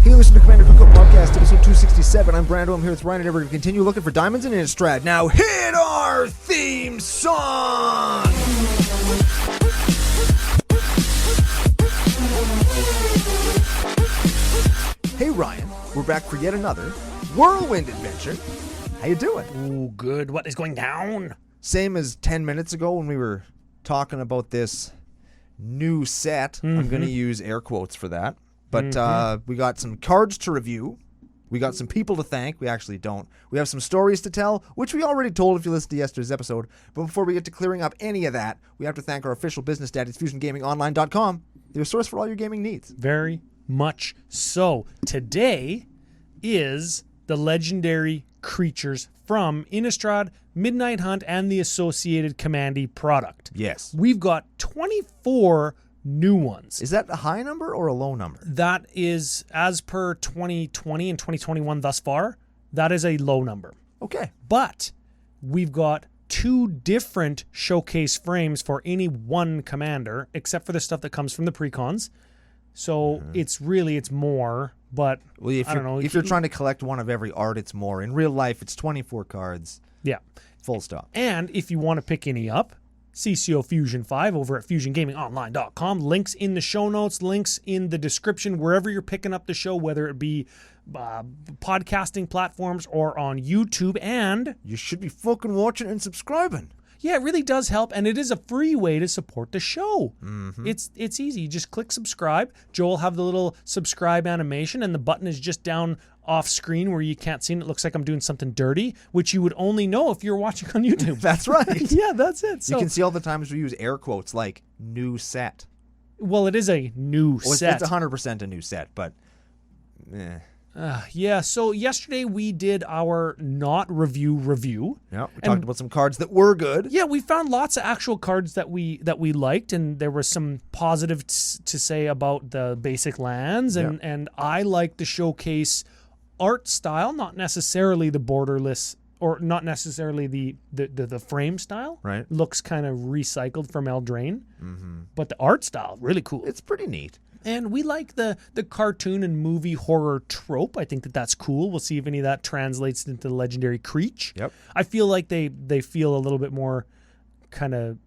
Hey, listen to Commander CCO Podcast, episode 267. I'm Brando. I'm here with Ryan, and we're going to continue looking for diamonds in Innistrad. Now hit our theme song! Hey, Ryan. We're back for yet another whirlwind adventure. How you doing? Ooh, good. What is going down? Same as 10 minutes ago when we were talking about this new set. I'm going to use air quotes for that. But we got some cards to review. We got some people to thank. We actually don't. We have some stories to tell, which we already told if you listened to yesterday's episode. But before we get to clearing up any of that, we have to thank our official business daddies, FusionGamingOnline.com, their source for all your gaming needs. Very much so. Today is the legendary creatures from Innistrad Midnight Hunt and the associated Commandy product. Yes. We've got 24 new ones. Is that a high number or a low number? That is, as per 2020 and 2021 thus far, that is a low number. Okay. But we've got two different showcase frames for any one commander, except for the stuff that comes from the precons. So it's more, but well, I don't know. If you're trying to collect one of every art, it's more. In real life, it's 24 cards. Yeah. Full stop. And if you want to pick any up, CCO Fusion 5 over at FusionGamingOnline.com. Links in the show notes, links in the description, wherever you're picking up the show, whether it be podcasting platforms or on YouTube. And you should be fucking watching and subscribing. Yeah, it really does help, and it is a free way to support the show. Mm-hmm. It's easy. You just click subscribe. Joe will have the little subscribe animation, and the button is just down off screen where you can't see it. It looks like I'm doing something dirty, which you would only know if you're watching on YouTube. That's right. Yeah, that's it. So, you can see all the times we use air quotes like new set. Well, it is a new set. It's 100% a new set, but yeah, so yesterday we did our not review. Yeah, we talked about some cards that were good. Yeah, we found lots of actual cards that we liked, and there was some positives to say about the basic lands, and I like the showcase art style, not necessarily the borderless or not necessarily the frame style. Right. Looks kind of recycled from Eldraine, but the art style, really cool. It's pretty neat. And we like the cartoon and movie horror trope. I think that's cool. We'll see if any of that translates into the legendary Creech. Yep. I feel like they feel a little bit more kind of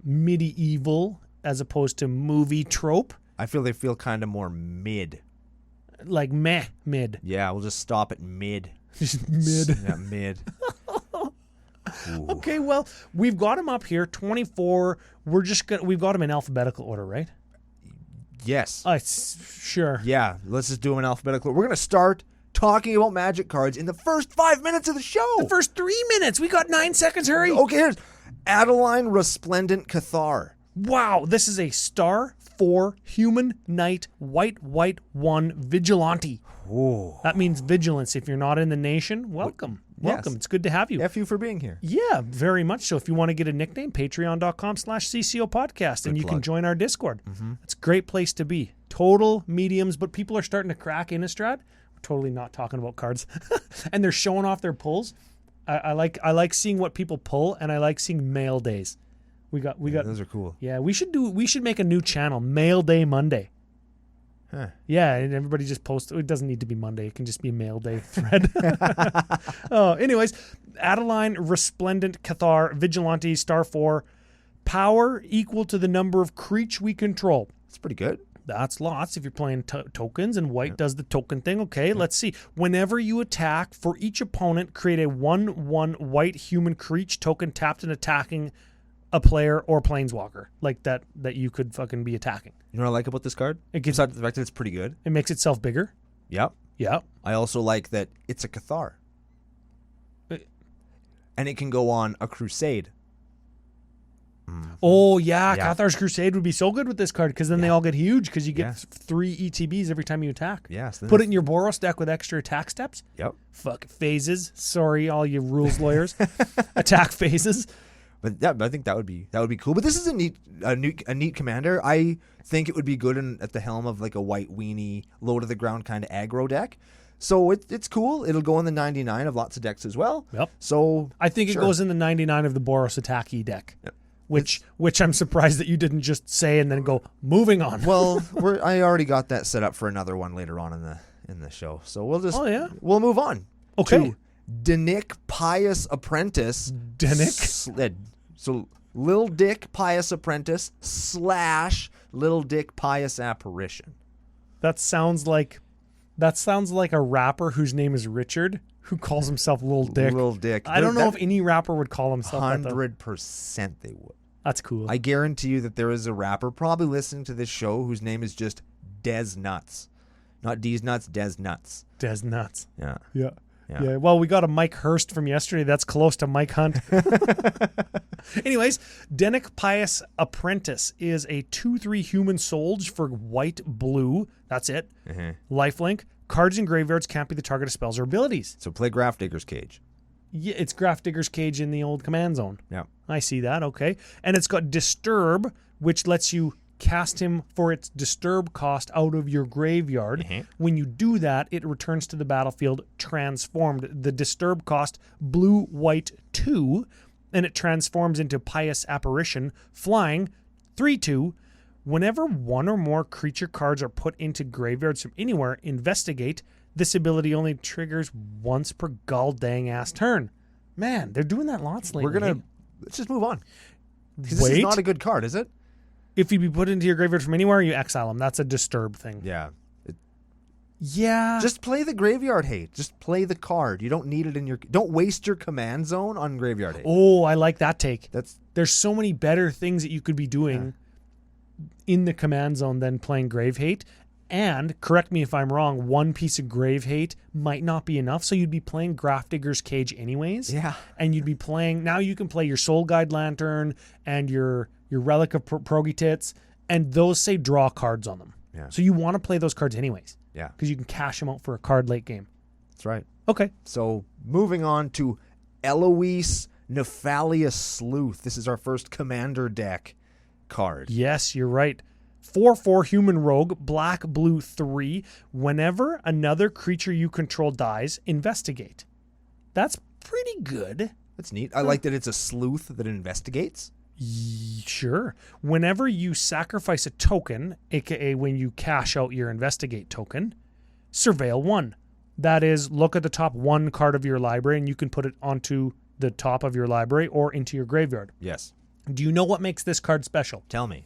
medieval as opposed to movie trope. I feel they feel kind of more mid. Like mid. Yeah, we'll just stop at mid. Just mid. Yeah, mid. Okay, well, we've got them up here, 24. We've got them in alphabetical order, right? Yes. Sure. Yeah, let's just do them in alphabetical. We're going to start talking about Magic cards in the first 5 minutes of the show. The first 3 minutes. We got 9 seconds. Hurry. Okay, here's Adeline Resplendent Cathar. Wow, this is a star 4 human knight white 1 vigilante. Ooh. That means vigilance. If you're not in the nation, welcome. Welcome. Yes. It's good to have you. F you for being here. Yeah, very much so. If you want to get a nickname, patreon.com/CCO Podcast, and you can join our Discord. It's a great place to be. Total mediums, but people are starting to crack Innistrad. We're totally not talking about cards. And they're showing off their pulls. I like seeing what people pull, and I like seeing mail days. We got those are cool. Yeah, we should make a new channel, Mail Day Monday. Huh. Yeah, and everybody just posts. It doesn't need to be Monday. It can just be a Mail Day thread. Anyways, Adeline Resplendent Cathar Vigilante star 4, power equal to the number of creatures we control. That's pretty good. That's lots if you're playing tokens, and white does the token thing. Okay, let's see. Whenever you attack, for each opponent, create a 1/1 white human creature token tapped and attacking a player or planeswalker like that you could fucking be attacking. You know what I like about this card? It gives Besides the fact that it's pretty good. It makes itself bigger. Yep. Yeah. I also like that it's a Cathar. And it can go on a crusade. Oh, yeah. Cathar's Crusade would be so good with this card because then they all get huge because you get 3 ETBs every time you attack. Yes. Put it in your Boros deck with extra attack steps. Yep. Fuck phases. Sorry, all you rules lawyers. Attack phases. But yeah, I think that would be cool. But this is a neat commander. I think it would be good at the helm of like a white weenie, low to the ground kind of aggro deck. So it's cool. It'll go in the 99 of lots of decks as well. Yep. So I think it goes in the 99 of the Boros Attacky deck. Yep. Which I'm surprised that you didn't just say and then go moving on. Well, I already got that set up for another one later on in the show. So we'll just we'll move on. Okay. To Dinick Pious Apprentice. Dinick? So Lil Dick Pious Apprentice / Lil Dick Pious Apparition. That sounds like a rapper whose name is Richard, who calls himself Lil Dick. Lil Dick. I don't know if any rapper would call himself 100% they would. That's cool. I guarantee you that there is a rapper probably listening to this show whose name is just Dez Nuts. Not D's Nuts, Dez Nuts. Dez Nuts. Yeah. Yeah. Well, we got a Mike Hurst from yesterday. That's close to Mike Hunt. Anyways, Dinick Pious Apprentice is a 2/3 human souls for white-blue. That's it. Lifelink. Cards in graveyards can't be the target of spells or abilities. So play Grafdigger's Cage. Yeah, it's Grafdigger's Cage in the old command zone. Yeah. I see that. Okay. And it's got Disturb, which lets you cast him for its disturb cost out of your graveyard. When you do that, it returns to the battlefield transformed. The disturb cost blue-white 2, and it transforms into Pious Apparition, flying 3/2. Whenever one or more creature cards are put into graveyards from anywhere, investigate. This ability only triggers once per goddamn ass turn. Man, they're doing that lots lately. Let's just move on. This is not a good card, is it? If you be put into your graveyard from anywhere, you exile them. That's a disturb thing. Yeah. Yeah. Just play the graveyard hate. Just play the card. You don't need it in your... Don't waste your command zone on graveyard hate. Oh, I like that take. There's so many better things that you could be doing in the command zone than playing grave hate. And, correct me if I'm wrong, one piece of grave hate might not be enough, so you'd be playing Grafdigger's Cage anyways. Yeah. And you'd be playing... Now you can play your Soul Guide Lantern and your Relic of Progitits, and those say draw cards on them. Yeah. So you want to play those cards anyways. Yeah. Because you can cash them out for a card late game. That's right. Okay. So, moving on to Eloise Nephalia Sleuth. This is our first commander deck card. Yes, you're right. 4/4 human rogue, black, blue 3. Whenever another creature you control dies, investigate. That's pretty good. That's neat. I like that it's a sleuth that investigates. Sure. Whenever you sacrifice a token, aka when you cash out your investigate token, surveil 1. That is, look at the top 1 card of your library and you can put it onto the top of your library or into your graveyard. Yes. Do you know what makes this card special? Tell me.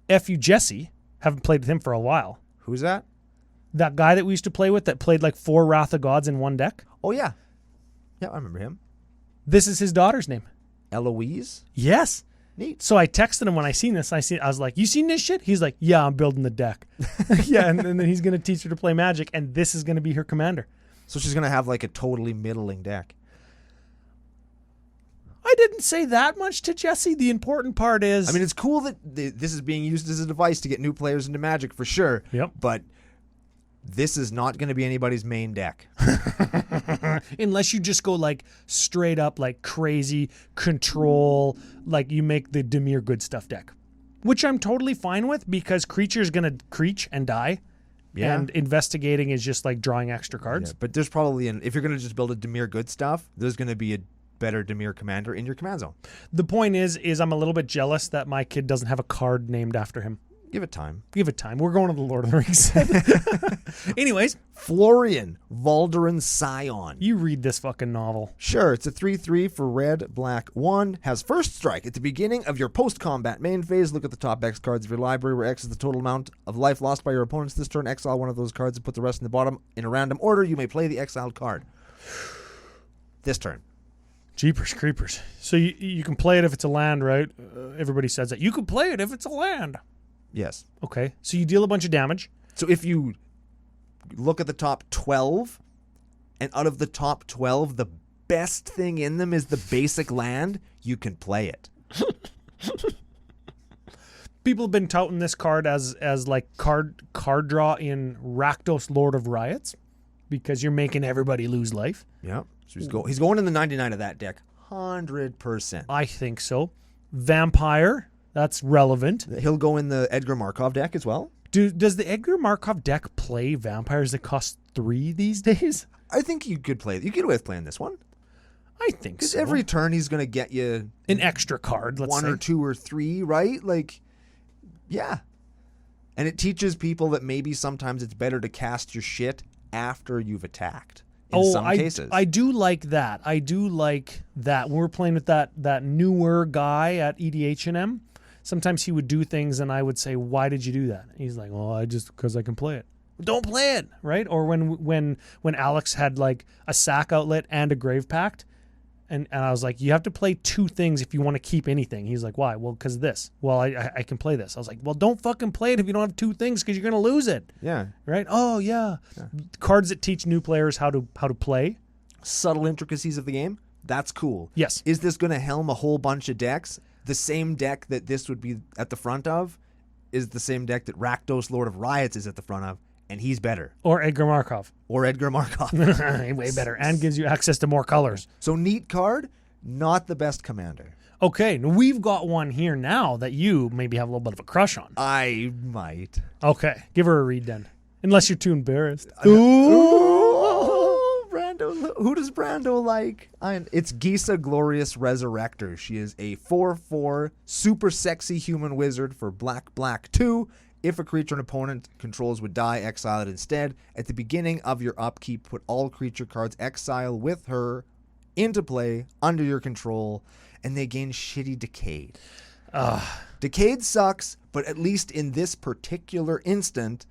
F.U. Jesse, haven't played with him for a while. Who's that? That guy that we used to play with that played like 4 Wrath of Gods in one deck? Oh, yeah. Yeah, I remember him. This is his daughter's name. Eloise? Yes. Neat. So I texted him when I seen this. I was like, you seen this shit? He's like, yeah, I'm building the deck. Yeah, and then he's going to teach her to play Magic, and this is going to be her commander. So she's going to have like a totally middling deck. I didn't say that much to Jesse. The important part is... I mean, it's cool that this is being used as a device to get new players into Magic for sure. Yep. But this is not going to be anybody's main deck. Unless you just go like straight up like crazy control, like you make the Dimir good stuff deck. Which I'm totally fine with because creature's going to creech and die. Yeah. And investigating is just like drawing extra cards. Yeah, but there's probably, if you're going to just build a Dimir good stuff, there's going to be a better Dimir commander in your command zone. The point is I'm a little bit jealous that my kid doesn't have a card named after him. Give it time. Give it time. We're going to the Lord of the Rings. Anyways. Florian Valderan Scion. You read this fucking novel. Sure. It's a 3/3 for red, black, 1. Has first strike. At the beginning of your post-combat main phase, look at the top X cards of your library, where X is the total amount of life lost by your opponents this turn. Exile one of those cards and put the rest in the bottom. In a random order, you may play the exiled card. This turn. Jeepers creepers. So you can play it if it's a land, right? Everybody says that. You can play it if it's a land. Yes. Okay. So you deal a bunch of damage. So if you look at the top 12, and out of the top 12, the best thing in them is the basic land, you can play it. People have been touting this card as like card draw in Rakdos Lord of Riots because you're making everybody lose life. Yeah. So he's going in the 99 of that deck. 100%. I think so. Vampire, that's relevant. He'll go in the Edgar Markov deck as well. Does the Edgar Markov deck play vampires that cost 3 these days? I think you could play. You could get away with playing this one. I think so. Because every turn he's going to get you an extra card, let's say. 1 or 2 or 3, right? Like, yeah. And it teaches people that maybe sometimes it's better to cast your shit after you've attacked. In some cases. I do like that. I do like that. When we're playing with that newer guy at EDH&M, sometimes he would do things and I would say, why did you do that? And he's like, well, because I can play it. Don't play it, right? Or when Alex had like a sack outlet and a grave pact, and I was like, you have to play 2 things if you want to keep anything. He's like, why? Well, because of this. Well, I can play this. I was like, well, don't fucking play it if you don't have 2 things because you're going to lose it. Yeah. Right? Oh, yeah. Cards that teach new players how to play. Subtle intricacies of the game. That's cool. Yes. Is this going to helm a whole bunch of decks? The same deck that this would be at the front of is the same deck that Rakdos, Lord of Riots, is at the front of, and he's better. Or Edgar Markov. Way better, and gives you access to more colors. So neat card, not the best commander. Okay, now we've got one here now that you maybe have a little bit of a crush on. I might. Okay, give her a read then. Unless you're too embarrassed. Ooh, Brando. Who does Brando like? It's Gisa Glorious Resurrector. She is a 4/4 super sexy human wizard for black 2. If a creature an opponent controls would die, exile it instead. At the beginning of your upkeep, put all creature cards exile with her into play under your control, and they gain shitty Decayed. Decayed sucks, but at least in this particular instant,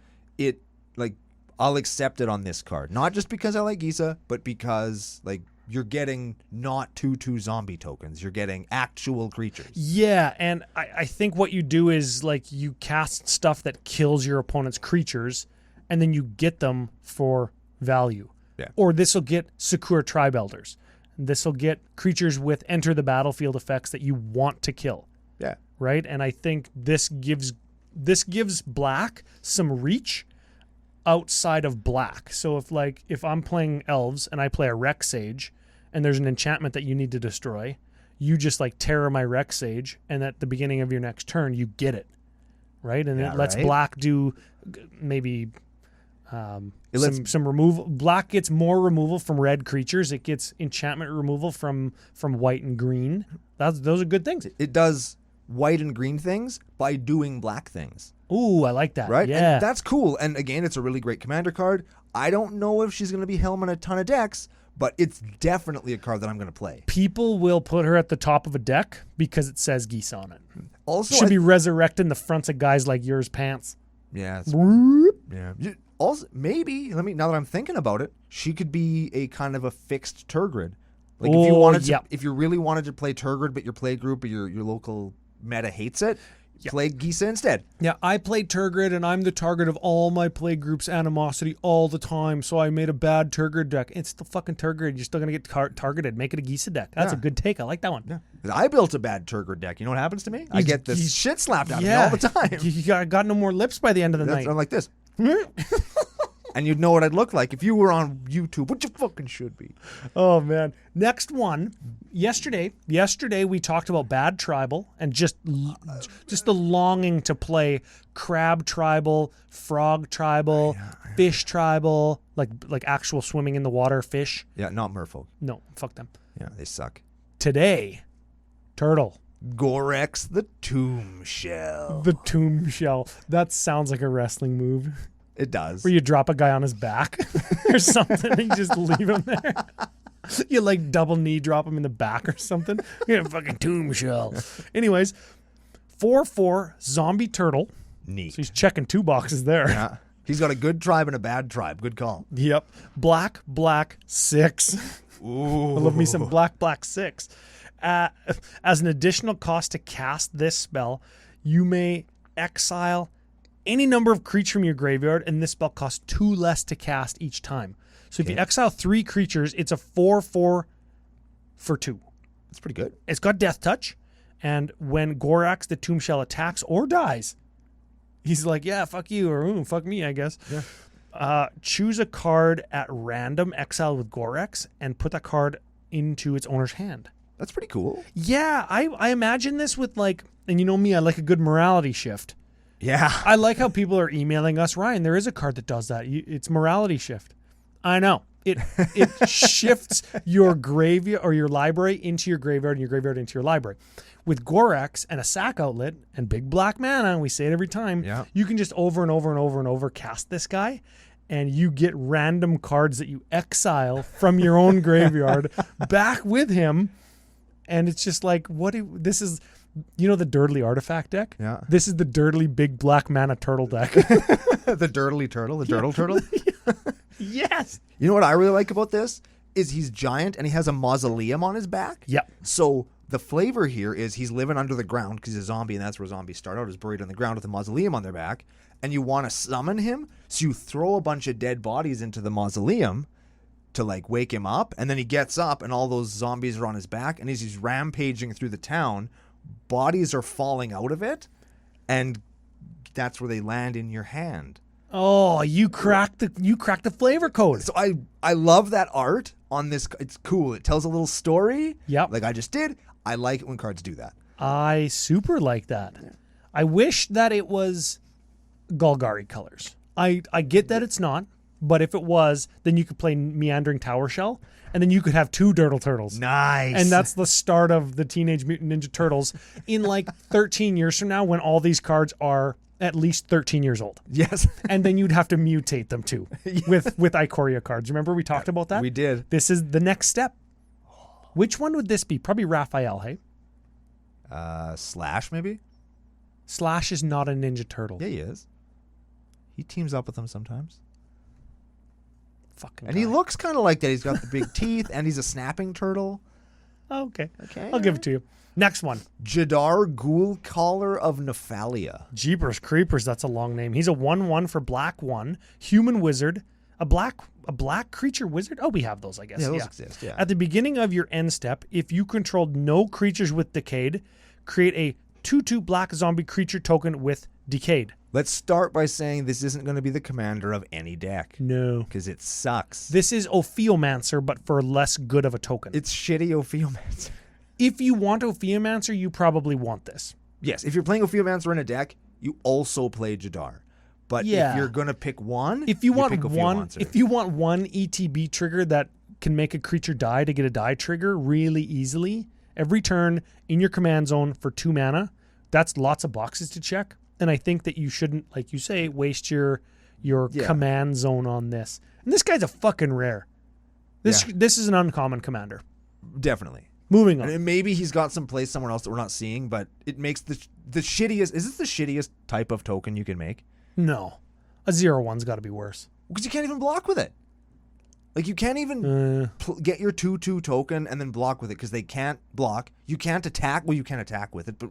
I'll accept it on this card. Not just because I like Gisa, but because you're getting not 2/2 zombie tokens. You're getting actual creatures. Yeah, and I think what you do is you cast stuff that kills your opponent's creatures, and then you get them for value. Yeah. Or this will get Secure Tribe Elders. This will get creatures with enter the battlefield effects that you want to kill. Yeah. Right? And I think this gives black some reach outside of black. So if I'm playing elves and I play a Rex Sage and there's an enchantment that you need to destroy, you just terror my Rex Sage, and at the beginning of your next turn you get it. Right? And it lets black do maybe some removal. Black gets more removal from red creatures. It gets enchantment removal from white and green. Those are good things. It does white and green things by doing black things. Ooh, I like that. Right? Yeah. And that's cool. And again, it's a really great commander card. I don't know if she's going to be helming a ton of decks, but it's definitely a card that I'm going to play. People will put her at the top of a deck because it says geese on it. Also, should be resurrecting the fronts of guys like yours pants. Yeah. Yeah. Also, maybe, now that I'm thinking about it, she could be a kind of a fixed Turgid. If you really wanted to play Turgid, but your play group or your local meta hates it, play Gisa instead. Yeah, I play Turgid, and I'm the target of all my play group's animosity all the time, so I made a bad Turgid deck. It's the fucking Turgid. You're still going to get targeted. Make it a Gisa deck. That's a good take. I like that one. Yeah. I built a bad Turgid deck. You know what happens to me? I get this shit slapped out of me all the time. You got no more lips by the end of the night. I'm like this. And you'd know what I'd look like if you were on YouTube, which you fucking should be. Oh, man. Next one. Yesterday we talked about bad tribal and just the longing to play crab tribal, frog tribal, fish tribal, like actual swimming in the water fish. Yeah, not merfolk. No, fuck them. Yeah, they suck. Today, turtle. Gorex the Tomb Shell. The Tomb Shell. That sounds like a wrestling move. It does. Where you drop a guy on his back or something and you just leave him there. You double knee drop him in the back or something. You're a fucking Tomb Shell. Anyways, 4/4 zombie turtle. Neat. So he's checking 2 boxes there. Yeah. He's got a good tribe and a bad tribe. Good call. Yep. Black 6. Ooh. I love me some black 6. As an additional cost to cast this spell, you may exile any number of creatures from your graveyard, and this spell costs 2 less to cast each time. So if you exile 3 creatures, it's a 4/4 for 2. That's pretty good. It's got Death Touch, and when Gorex the Tomb Shell attacks or dies, he's like, yeah, fuck you, or fuck me, I guess. Yeah. Choose a card at random, exile with Gorex, and put that card into its owner's hand. That's pretty cool. Yeah, I imagine this with and you know me, I like a good morality shift. Yeah. I like how people are emailing us, Ryan, there is a card that does that. It's morality shift. I know. It shifts your graveyard or your library into your graveyard and your graveyard into your library. With Gorex and a sack outlet and big black mana, and we say it every time, you can just over and over and over and over cast this guy, and you get random cards that you exile from your own graveyard back with him. And it's just like, this is, the Dirtly Artifact deck? Yeah. This is the Dirtly big black mana turtle deck. The Dirtly Turtle, the Dirtle Turtle? Yes. You know what I really like about this? Is he's giant and he has a mausoleum on his back. Yep. So the flavor here is he's living under the ground because he's a zombie, and that's where zombies start out, is buried on the ground with a mausoleum on their back. And you want to summon him, so you throw a bunch of dead bodies into the mausoleum to like wake him up, and then he gets up and all those zombies are on his back, and as he's rampaging through the town, bodies are falling out of it, and that's where they land in your hand. Oh, you cracked the flavor code. So I love that art on this. It's cool. It tells a little story. Yep. Like I just did. I like it when cards do that. I super like that. Yeah. I wish that it was Golgari colors. I get that it's not, but if it was, then you could play Meandering Tower Shell, and then you could have 2 Dirtle Turtles. Nice. And that's the start of the Teenage Mutant Ninja Turtles in like 13 years from now, when all these cards are at least 13 years old. Yes. And then you'd have to mutate them too with Ikoria cards. Remember we talked about that? We did. This is the next step. Which one would this be? Probably Raphael, hey? Slash, maybe? Slash is not a Ninja Turtle. Yeah, he is. He teams up with them sometimes. Fucking and guy. He looks kind of like that. He's got the big teeth, and he's a snapping turtle. Okay. I'll give it to you. Next one. Jadar Ghoulcaller of Nephalia. Jeepers Creepers, that's a long name. He's a 1/1 for black 1. Human wizard. A black creature wizard? Oh, we have those, I guess. Yeah, those exist, yeah. At the beginning of your end step, if you controlled no creatures with Decayed, create a 2/2 black zombie creature token with Decayed. Let's start by saying this isn't going to be the commander of any deck. No. Because it sucks. This is Ophiomancer, but for less good of a token. It's shitty Ophiomancer. If you want Ophiomancer, you probably want this. Yes, if you're playing Ophiomancer in a deck, you also play Jadar. But if you're going to pick one, if you want one ETB trigger that can make a creature die to get a die trigger really easily, every turn in your command zone for 2 mana, that's lots of boxes to check. And I think that you shouldn't, like you say, waste your command zone on this. And this guy's a fucking rare. This is an uncommon commander. Definitely. Moving on. And maybe he's got some place somewhere else that we're not seeing, but it makes the shittiest. Is this the shittiest type of token you can make? No. A 0/1's got to be worse. Because you can't even block with it. Like, you can't even get your 2/2 token and then block with it because they can't block. You can't attack. Well, you can attack with it, but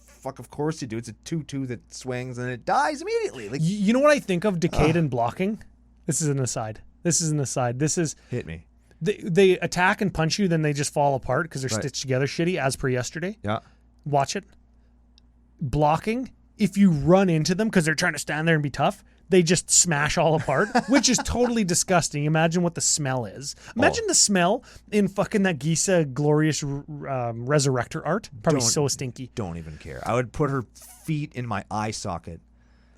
fuck, of course you do. It's a 2/2 that swings and it dies immediately. Like, you know what I think of Decayed and blocking? This is an aside. This is... Hit me. They attack and punch you, then they just fall apart because they're stitched together shitty, as per yesterday. Yeah. Watch it. Blocking, if you run into them because they're trying to stand there and be tough, they just smash all apart, which is totally disgusting. Imagine what the smell is. Imagine the smell in fucking that Gisa Glorious Resurrector art. Probably so stinky. Don't even care. I would put her feet in my eye socket.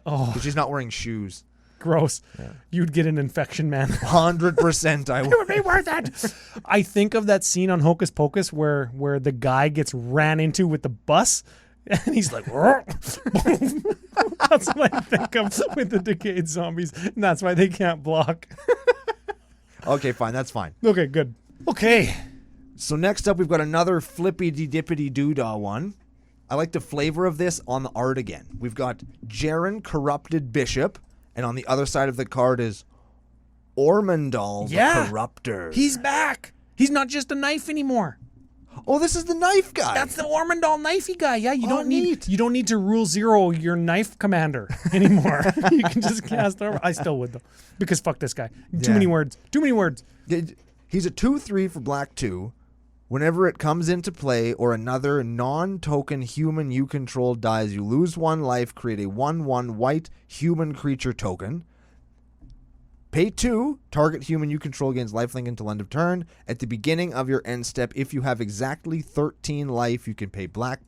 Oh. Because she's not wearing shoes. Gross. Yeah. You'd get an infection, man. 100% I would. It would be worth it. I think of that scene on Hocus Pocus where the guy gets ran into with the bus and he's like, that's what I think of with the Decayed zombies. And that's why they can't block. Okay, fine. That's fine. Okay, good. Okay. So next up, we've got another flippy-de-dippity-doodah one. I like the flavor of this on the art again. We've got Jaren Corrupted Bishop. And on the other side of the card is Ormond Doll, the Corruptor. He's back. He's not just a knife anymore. Oh, this is the knife guy. That's the Ormond Doll knifey guy. Yeah, you don't need to rule 0 your knife commander anymore. You can just cast over. I still would though, because fuck this guy. Too many words. He's a 2/3 for black 2. Whenever it comes into play or another non-token human you control dies, you lose 1 life, create a 1/1 white human creature token. Pay 2, target human you control gains lifelink until end of turn. At the beginning of your end step, if you have exactly 13 life, you can pay black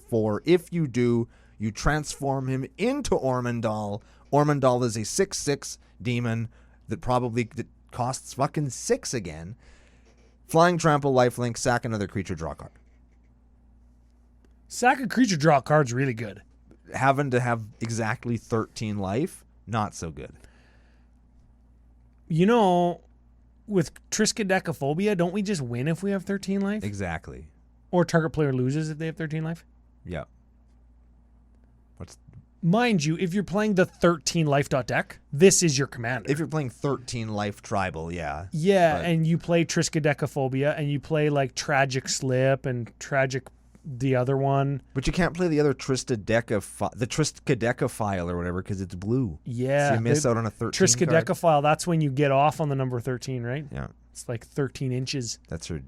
4. If you do, you transform him into Ormond Doll. Ormond Doll is a 6/6 demon that costs fucking 6 again. Flying, trample, lifelink, sack another creature, draw a card. Sack a creature, draw a card's really good. Having to have exactly 13 life, not so good. You know, with Triskaidekaphobia, don't we just win if we have 13 life? Exactly. Or target player loses if they have 13 life? Yeah. Mind you, if you're playing the 13 life deck, this is your commander. If you're playing 13 life tribal, yeah. Yeah, and you play Triskaidekaphobia, and you play like Tragic Slip and Tragic the other one. But you can't play the other Triskaidekaphile or whatever because it's blue. Yeah. So you miss out on a 13 Triskaidekaphile, that's when you get off on the number 13, right? Yeah. It's like 13 inches. That's her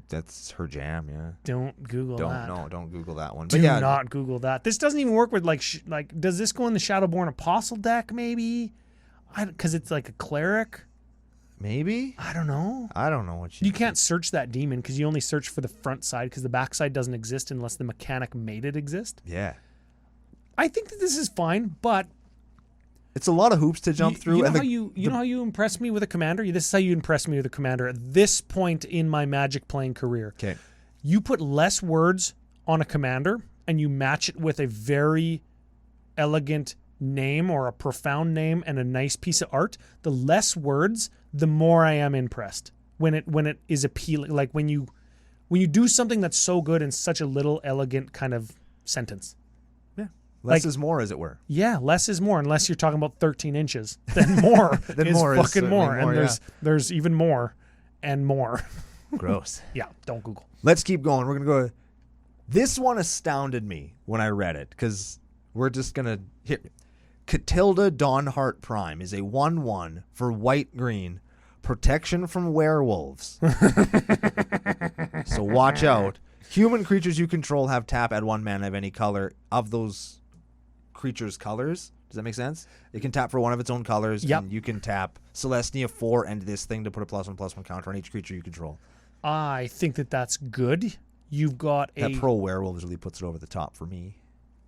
jam, yeah. Don't Google that. Don't Google that one. Do not Google that. This doesn't even work with like does this go in the Shadowborn Apostle deck maybe? Because it's like a cleric. Maybe? I don't know. I don't know what you can't search that demon because you only search for the front side because the back side doesn't exist unless the mechanic made it exist. Yeah. I think that this is fine, but it's a lot of hoops to jump through. You know how you impress me with a commander? This is how you impress me with a commander at this point in my Magic playing career. Okay. You put less words on a commander and you match it with a very elegant name or a profound name and a nice piece of art. The less words, the more I am impressed. When it is appealing, like when you do something that's so good in such a little elegant kind of sentence. Less is more, as it were. Yeah, less is more, unless you're talking about 13 inches. Then more is fucking more. And there's even more and more. Gross. Yeah, don't Google. Let's keep going. We're going to go. This one astounded me when I read it, because we're just going to hit. Catilda Dawnheart Prime is a 1/1 for white-green. Protection from werewolves. So watch out. Human creatures you control have tap, add 1 mana of any color of those creatures' colors. Does that make sense? It can tap for one of its own colors, and you can tap Celestia 4 and this thing to put a +1/+1 counter on each creature you control. I think that's good. You've got that pro werewolves really puts it over the top for me.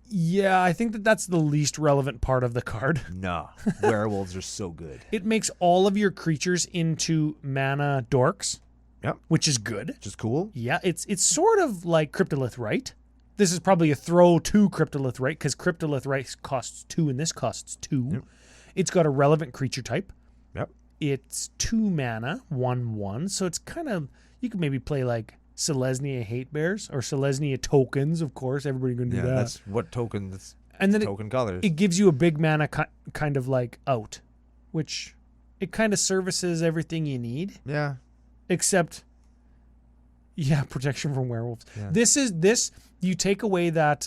Yeah, I think that's the least relevant part of the card. No, werewolves are so good. It makes all of your creatures into mana dorks. Yep. Which is good. Which is cool. Yeah, it's sort of like Cryptolith Rite. This is probably a throw to Cryptolith Rite because Cryptolith Rite costs 2 and this costs 2. Yep. It's got a relevant creature type. Yep. It's 2 mana, 1/1. So it's kind of, you could maybe play like Selesnya Hate Bears or Selesnya Tokens, of course. Everybody can do that. That's what tokens. And then token colors. It gives you a big mana kind of like out, which it kind of services everything you need. Yeah. Except, protection from werewolves. Yeah. You take away that,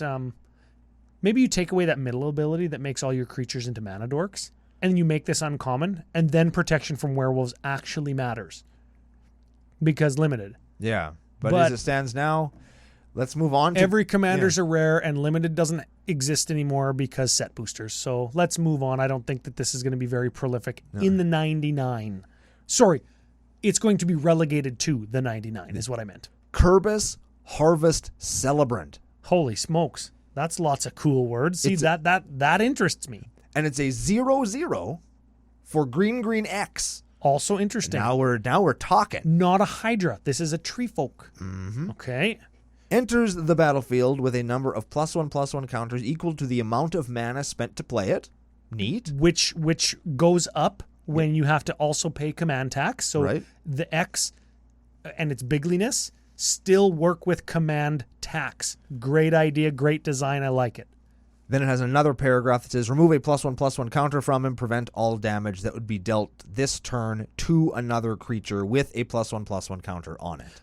maybe you take away that middle ability that makes all your creatures into mana dorks, and you make this uncommon, and then protection from werewolves actually matters. Because limited. Yeah, but as it stands now, let's move on to... Every commander's a rare, and limited doesn't exist anymore because set boosters. So let's move on. I don't think that this is going to be very prolific in the 99. Sorry. It's going to be relegated to the 99 is what I meant. Kerbis Harvest Celebrant. Holy smokes. That's lots of cool words. See, that interests me. And it's a 0/0 for green X. Also interesting. Now we're talking. Not a Hydra. This is a Treefolk. Mm-hmm. Okay. Enters the battlefield with a number of +1/+1 counters equal to the amount of mana spent to play it. Neat. Which goes up when you have to also pay command tax. So the X and its bigliness still work with command tax. Great idea, great design. I like it. Then it has another paragraph that says, remove a +1/+1 counter from him, prevent all damage that would be dealt this turn to another creature with a +1/+1 counter on it.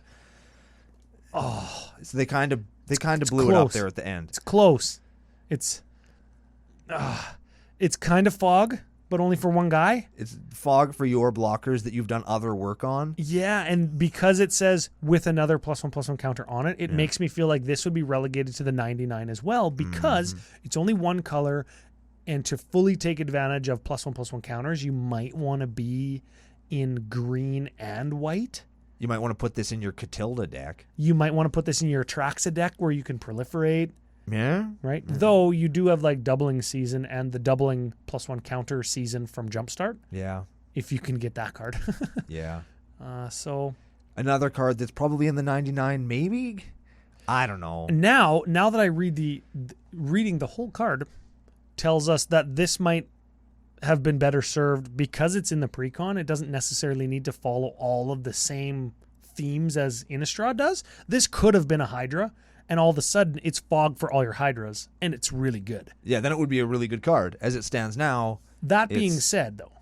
Oh, so they kind of blew it up there at the end. It's close. It's kind of fog, but only for one guy. It's fog for your blockers that you've done other work on. Yeah, and because it says with another +1/+1 counter on it, it makes me feel like this would be relegated to the 99 as well because it's only one color, and to fully take advantage of +1/+1 counters, you might want to be in green and white. You might want to put this in your Catilda deck. You might want to put this in your Atraxa deck where you can proliferate. Yeah. Right? Yeah. Though you do have like doubling season and the doubling +1 counter season from Jumpstart. Yeah. if you can get that card. Yeah. So Another card that's probably in the 99, maybe? I don't know. now that I reading the whole card tells us that this might have been better served because it's in the precon. It doesn't necessarily need to follow all of the same themes as Innistrad does. This could have been a Hydra, and all of a sudden it's fog for all your Hydras, and it's really good. Yeah, then it would be a really good card. As it stands now... That being said, though,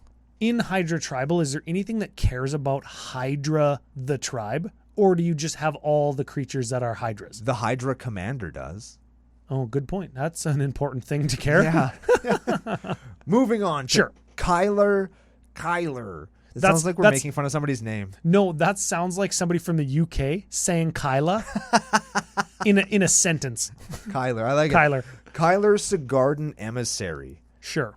in Hydra Tribal, is there anything that cares about Hydra the tribe? Or do you just have all the creatures that are Hydras? The Hydra Commander does. Oh, good point. That's an important thing to care. Yeah. Moving on to Sure. Kyler. It sounds like we're making fun of somebody's name. No, that sounds like somebody from the UK saying Kyla in a sentence. Kyler. I like Kyler. it. Kyler Sigarden Emissary. Sure.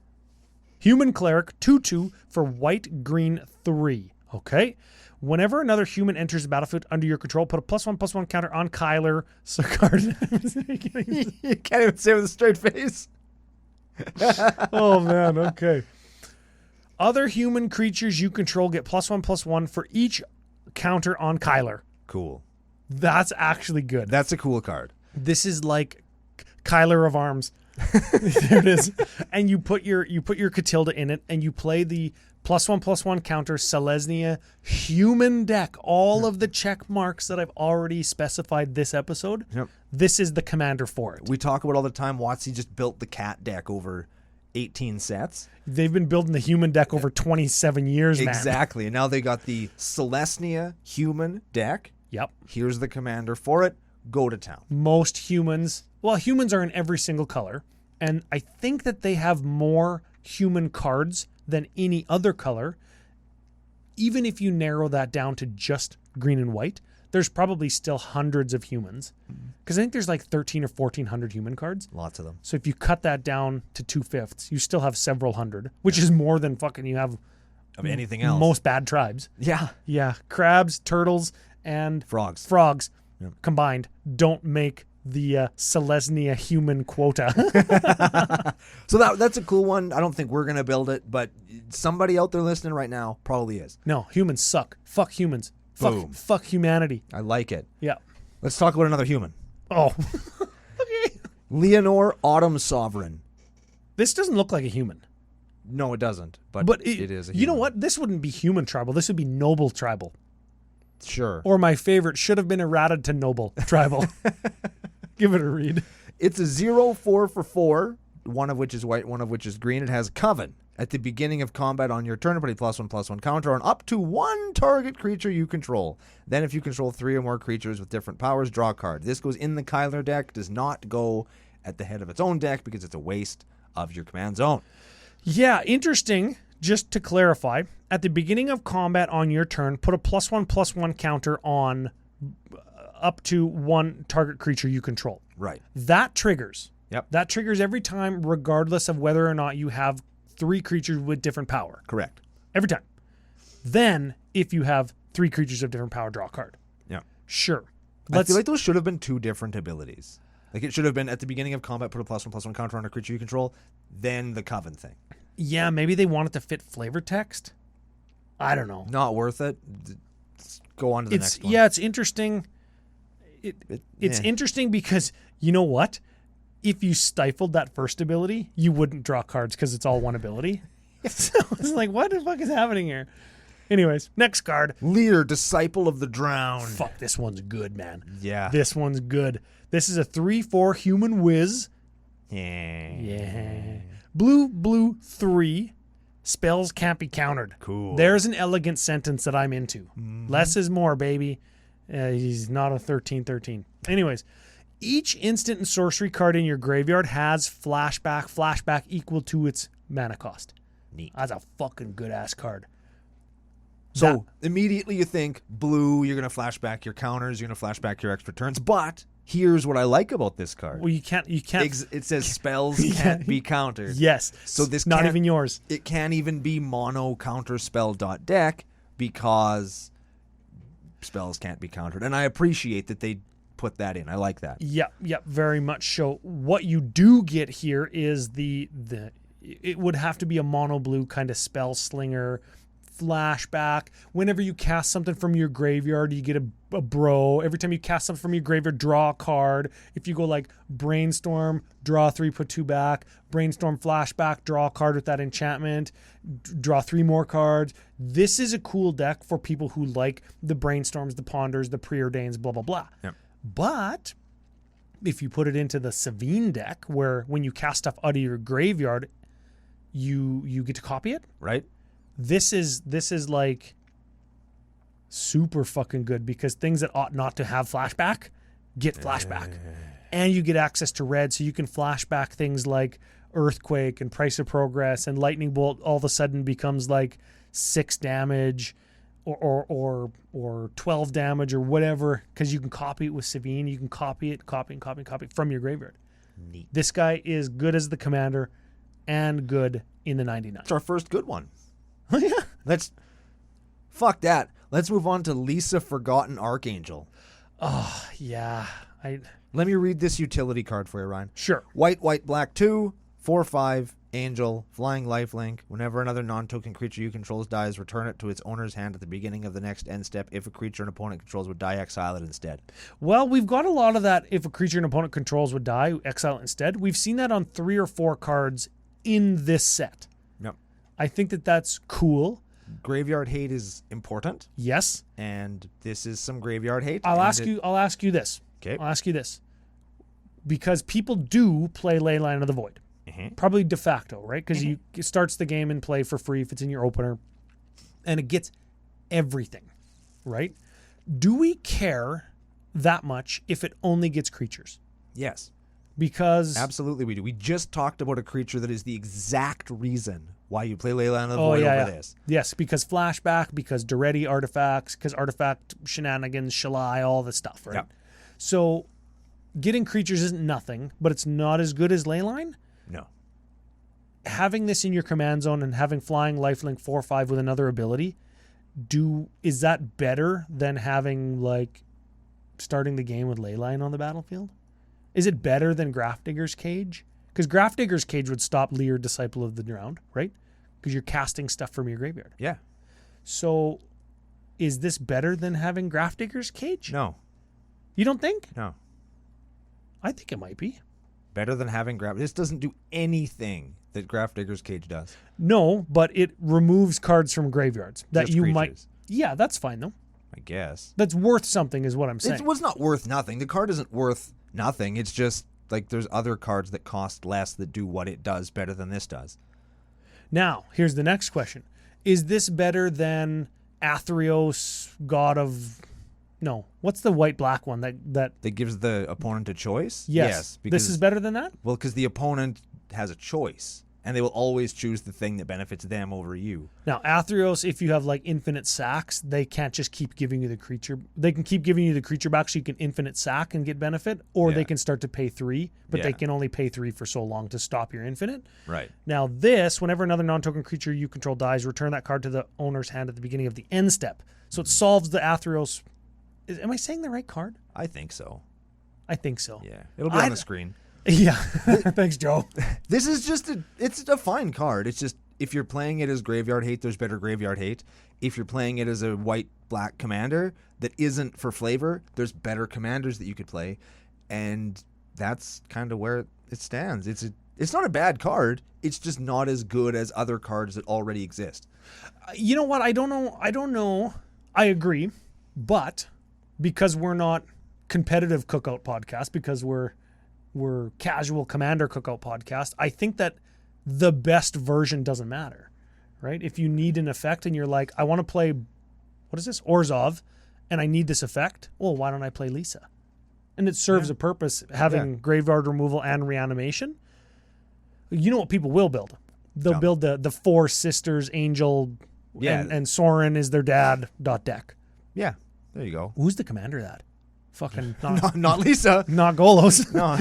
Human Cleric, 2/2 for white, green, 3. Okay. Whenever another human enters the battlefield under your control, put a +1/+1 counter on Kyler Sigarden. You can't even say it with a straight face. Oh, man. Okay. Other human creatures you control get +1/+1 for each counter on Kyler. Cool. That's actually good. That's a cool card. This is like Kyler of Arms. There it is. And you put your Catilda in it, and you play the +1/+1 counter Selesnya human deck. All of the check marks that I've already specified this episode. Yep. This is the commander for it. We talk about all the time. WotC just built the cat deck over 18 sets. They've been building the human deck over 27 years, man. Exactly. And now they got the Selesnya human deck. Yep. Here's the commander for it. Go to town. Most humans, well, humans are in every single color. And I think that they have more human cards than any other color. Even if you narrow that down to just green and white, there's probably still hundreds of humans. Because I think there's like 13 or 1,400 human cards. Lots of them. So if you cut that down to 2/5, you still have several hundred, which is more than fucking you have Of anything else. most bad tribes. Yeah. Yeah. Crabs, turtles, and Frogs. Yep. Combined don't make the Selesnya human quota. So that's a cool one. I don't think we're going to build it, but somebody out there listening right now probably is. No, humans suck. Fuck humans. Boom. Fuck humanity. I like it. Yeah. Let's talk about another human. Oh. Okay. Leonor Autumn Sovereign. This doesn't look like a human. No, it doesn't. But it is a human. You know what? This wouldn't be human tribal. This would be noble tribal. Sure. Or my favorite, should have been errated to noble tribal. Give it a read. It's a 0/4 for 4, one of which is white, one of which is green. It has Coven. At the beginning of combat on your turn, put a +1/+1 counter on up to one target creature you control. Then if you control 3 or more creatures with different powers, draw a card. This goes in the Kyler deck, does not go at the head of its own deck because it's a waste of your command zone. Yeah, interesting. Just to clarify, at the beginning of combat on your turn, put a +1/+1 counter on up to one target creature you control. Right. That triggers. Yep. That triggers every time, regardless of whether or not you have 3 creatures with different power. Correct. Every time. Then, if you have 3 creatures of different power, draw a card. Yeah. Sure. I feel like those should have been 2 different abilities. Like it should have been at the beginning of combat, put a +1/+1 counter on a creature you control, then the Coven thing. Yeah, maybe they want it to fit flavor text. I don't know. Not worth it. Let's go on to the next one. Yeah, it's interesting. It's interesting because, you know what? If you stifled that first ability, you wouldn't draw cards because it's all one ability. So it's like, what the fuck is happening here? Anyways, next card. Lear, Disciple of the Drowned. Fuck, this one's good, man. Yeah. This one's good. This is a 3/4 human whiz. Yeah. Blue, 3. Spells can't be countered. Cool. There's an elegant sentence that I'm into. Less is more, baby. He's not a 13/13. Anyways, each instant and sorcery card in your graveyard has flashback equal to its mana cost. Neat. That's a fucking good ass card. So immediately you think blue, you're going to flash back your counters, you're going to flash back your extra turns. But here's what I like about this card. Well, you can't. It says spells can't be countered. Yes. So this not can't, even yours. It can't even be mono counter spell deck because spells can't be countered. And I appreciate that they put that in. I like that. Yep, very much so. What you do get here is it would have to be a mono blue kind of spell slinger flashback. Whenever you cast something from your graveyard, you get a bro. Every time you cast something from your graveyard, draw a card. If you go like Brainstorm, draw 3, put 2 back. Brainstorm flashback, draw a card with that enchantment. Draw 3 more cards. This is a cool deck for people who like the Brainstorms, the Ponders, the Preordains, blah, blah, blah. Yep. But if you put it into the Savine deck, where when you cast stuff out of your graveyard, you get to copy it. Right. This is like super fucking good, because things that ought not to have flashback get flashback. And you get access to red, so you can flashback things like Earthquake and Price of Progress, and Lightning Bolt all of a sudden becomes like 6 damage or 12 damage or whatever, because you can copy it with Savine. You can copy it from your graveyard. Neat. This guy is good as the commander and good in the 99. It's our first good one. Oh, yeah. Fuck that. Let's move on to Lisa Forgotten Archangel. Oh, yeah. Let me read this utility card for you, Ryan. Sure. White, black, 2, 4/5, Angel, flying lifelink. Whenever another non-token creature you control dies, return it to its owner's hand at the beginning of the next end step. If a creature an opponent controls would die, exile it instead. Well, we've got a lot of that. If a creature an opponent controls would die, exile it instead. We've seen that on 3 or 4 cards in this set. Yep. I think that's cool. Graveyard hate is important. Yes. And this is some graveyard hate. I'll ask you this. Okay. I'll ask you this. Because people do play Leyline of the Void. Probably de facto, right? Because it starts the game in play for free if it's in your opener. And it gets everything, right? Do we care that much if it only gets creatures? Yes. Because... Absolutely we do. We just talked about a creature that is the exact reason why you play Leyline of the Void over this. Yes, because flashback, because Duretti artifacts, because artifact shenanigans, Shalai, all this stuff, right? Yep. So getting creatures isn't nothing, but it's not as good as Leyline. No. Having this in your command zone and having flying lifelink 4/5 with another ability, is that better than having like starting the game with Leyline on the battlefield? Is it better than Grafdigger's Cage? Because Grafdigger's Cage would stop Lear, Disciple of the Drowned, right? Because you're casting stuff from your graveyard. Yeah. So is this better than having Grafdigger's Cage? No. You don't think? No. I think it might be. Better than having This doesn't do anything that Grafdigger's Cage does. No, but it removes cards from graveyards that Just you creatures. might. Yeah, that's fine though. I guess. That's worth something, is what I'm saying. It was not worth nothing. The card isn't worth nothing. It's just like there's other cards that cost less that do what it does better than this does. Now, here's the next question. Is this better than Athreos, God of... No. What's the white-black one that gives the opponent a choice? Yes. Because, this is better than that? Well, because the opponent has a choice, and they will always choose the thing that benefits them over you. Now, Athreos, if you have like infinite sacks, they can't just keep giving you the creature. They can keep giving you the creature back so you can infinite sack and get benefit, or they can start to pay 3, but they can only pay 3 for so long to stop your infinite. Right. Now, this, whenever another non-token creature you control dies, return that card to the owner's hand at the beginning of the end step. So it solves the Athreos... Am I saying the right card? I think so. I think so. Yeah. It'll be on the screen. Yeah. Thanks, Joe. This is just it's a fine card. It's just, if you're playing it as graveyard hate, there's better graveyard hate. If you're playing it as a white-black commander that isn't for flavor, there's better commanders that you could play. And that's kind of where it stands. It's not a bad card. It's just not as good as other cards that already exist. You know what? I don't know. I agree. But... because we're not competitive cookout podcast, because we're casual commander cookout podcast, I think that the best version doesn't matter, right? If you need an effect and you're like, I want to play, what is this, Orzhov, and I need this effect, well, why don't I play Lisa? And it serves a purpose, having graveyard removal and reanimation. You know what people will build? They'll build the 4 sisters, Angel, and Soren is their dad, .deck. Yeah. There you go. Who's the commander of that? Fucking not Lisa. Not Golos. No.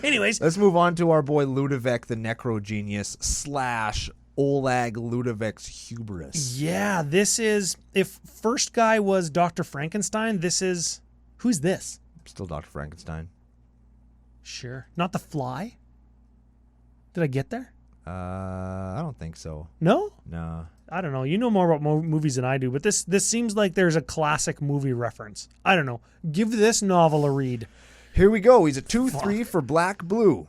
Anyways. Let's move on to our boy Ludovic, the Necro Genius / Oleg Ludovic's Hubris. Yeah, this is... If first guy was Dr. Frankenstein, this is... Who's this? Still Dr. Frankenstein. Sure. Not the Fly? Did I get there? I don't think so. No? No. I don't know. You know more about movies than I do, but this seems like there's a classic movie reference. I don't know. Give this novel a read. Here we go. He's a 2/3 for black-blue.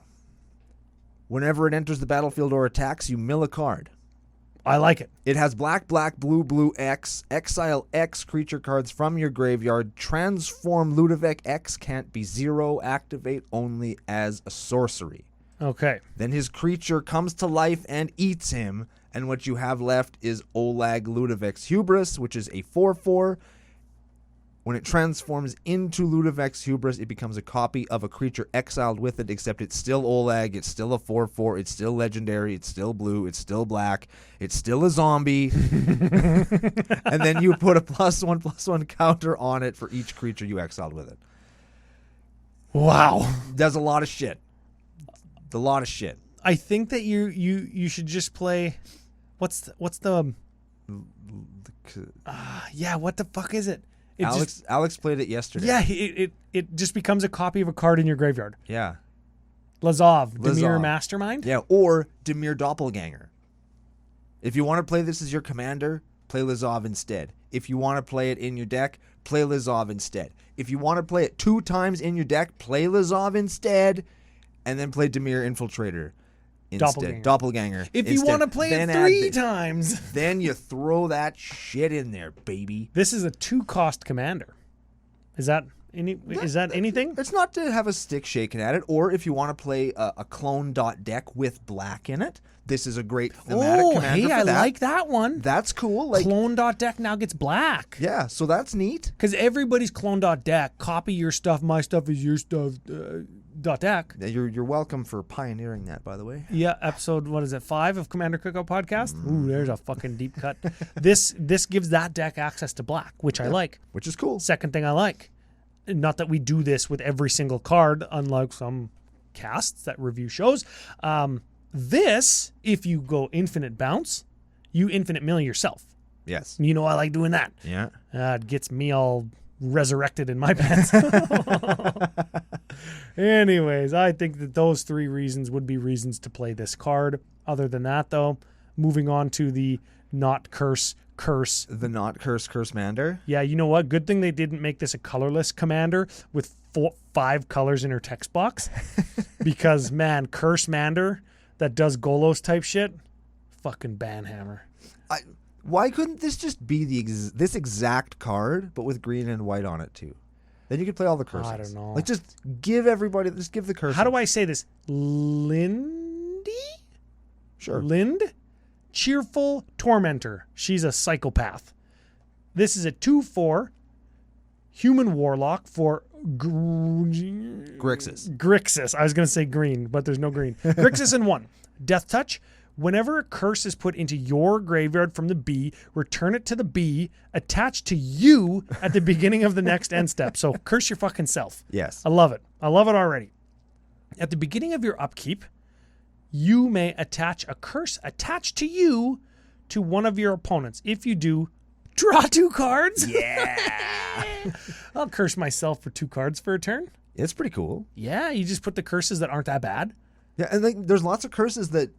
Whenever it enters the battlefield or attacks, you mill a card. I like it. It has black, black, blue, blue, X. Exile X creature cards from your graveyard. Transform Ludovic X can't be 0. Activate only as a sorcery. Okay. Then his creature comes to life and eats him. And what you have left is Olag Ludovic's Hubris, which is a 4/4. When it transforms into Ludovic's Hubris, it becomes a copy of a creature exiled with it, except it's still Olag, it's still a 4/4, it's still legendary, it's still blue, it's still black, it's still a zombie. And then you put a +1/+1 counter on it for each creature you exiled with it. Wow. Does a lot of shit. A lot of shit. I think that you should just play. What's the yeah, what the fuck is it? Alex played it yesterday. Yeah, it just becomes a copy of a card in your graveyard. Yeah. Demir Mastermind? Yeah, or Demir Doppelganger. If you want to play this as your commander, play Lazov instead. If you want to play it in your deck, play Lazov instead. If you want to play it 2 times in your deck, play Lazov instead, and then play Demir Infiltrator instead. Doppelganger. If you want to play it 3 times. Then you throw that shit in there, baby. This is a 2-cost commander. Is that anything? It's not to have a stick shaken at it, or if you want to play a clone deck with black in it, this is a great thematic commander for I that. like that one. That's cool. Clone deck now gets black. Yeah, so that's neat. Because everybody's clone deck, copy your stuff, my stuff is your stuff, deck. You're welcome for pioneering that, by the way. Yeah, episode 5 of Commander CCO Podcast. Ooh, there's a fucking deep cut. This gives that deck access to black, which I like. Which is cool. Second thing I like. Not that we do this with every single card, unlike some casts that review shows. This, if you go infinite bounce, you infinite mill yourself. Yes. You know I like doing that. Yeah. It gets me all resurrected in my pants. Anyways, I think that those 3 reasons would be reasons to play this card. Other than that, though, moving on to the not curse. The not curse mander. Yeah, you know what? Good thing they didn't make this a colorless commander with 5 colors in her text box. Because, man, curse mander that does Golos type shit, fucking banhammer. Why couldn't this just be this exact card, but with green and white on it too? Then you could play all the curses. I don't know. Just give the curses. How do I say this? Lindy? Sure. Lind? Cheerful Tormentor. She's a psychopath. This is a 2/4 human warlock for Grixis. I was going to say green, but there's no green. Grixis and 1. Death Touch. Whenever a curse is put into your graveyard from the B, return it to the B, attached to you at the beginning of the next end step. So curse your fucking self. Yes. I love it. I love it already. At the beginning of your upkeep, you may attach a curse attached to you to one of your opponents. If you do, draw 2 cards. Yeah. I'll curse myself for 2 cards for a turn. It's pretty cool. Yeah, you just put the curses that aren't that bad. Yeah, and there's lots of curses that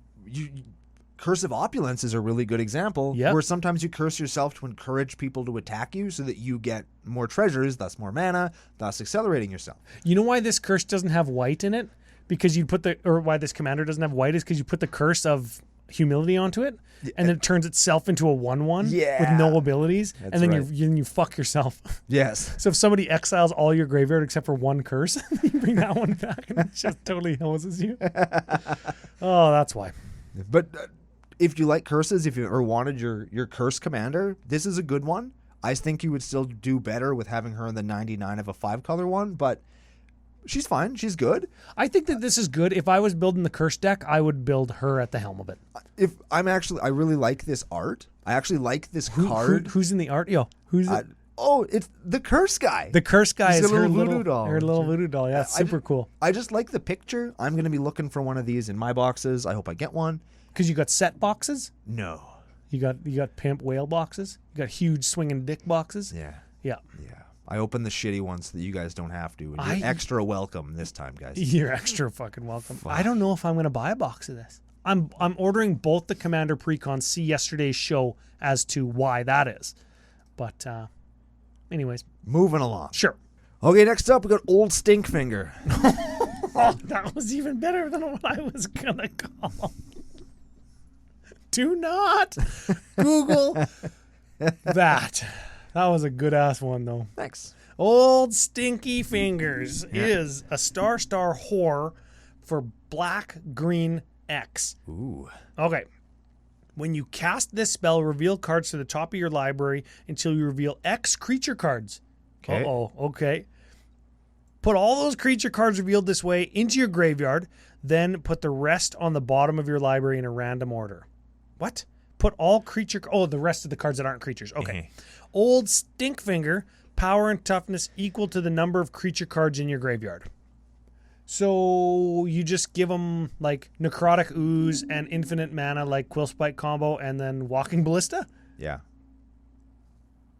Curse of Opulence is a really good example. Yep. Where sometimes you curse yourself to encourage people to attack you so that you get more treasures, thus more mana, thus accelerating yourself. You know why this curse doesn't have white in it? Because you why this commander doesn't have white is because you put the curse of humility onto it, and then it turns itself into a 1/1 with no abilities, That's and then right. you fuck yourself. Yes. So if somebody exiles all your graveyard except for 1 curse, you bring that one back, and it just totally hoses you. Oh, that's why. But if you like curses, or wanted your curse commander, this is a good one. I think you would still do better with having her in the 99 of a 5-color one, but she's fine. She's good. I think that this is good. If I was building the curse deck, I would build her at the helm of it. I really like this art. I actually like this card. Who's in the art? Yo, who's it? It's the curse guy. The curse guy He's is a her little little voodoo doll. Her little voodoo doll. Yeah, it's super cool. I just like the picture. I'm going to be looking for one of these in my boxes. I hope I get one. Because you got set boxes. No. You got pimp whale boxes. You got huge swinging dick boxes. Yeah. Yeah. Yeah. I opened the shitty ones so that you guys don't have to. And you're extra welcome this time, guys. You're extra fucking welcome. I don't know if I'm going to buy a box of this. I'm ordering both the Commander Precons. See yesterday's show as to why that is. But anyways. Moving along. Sure. Okay, next up we got Old Stinkfinger. Oh, that was even better than what I was going to call. Do not Google that. That was a good-ass one, though. Thanks. Old Stinky Fingers is a star whore for black-green X. Ooh. Okay. When you cast this spell, reveal cards to the top of your library until you reveal X creature cards. Okay. Uh-oh. Okay. Put all those creature cards revealed this way into your graveyard, then put the rest on the bottom of your library in a random order. What? Put all creature... Oh, the rest of the cards that aren't creatures. Okay. Old Stinkfinger, power and toughness equal to the number of creature cards in your graveyard. So you just give them like Necrotic Ooze and infinite mana like Quillspike combo and then Walking Ballista? Yeah.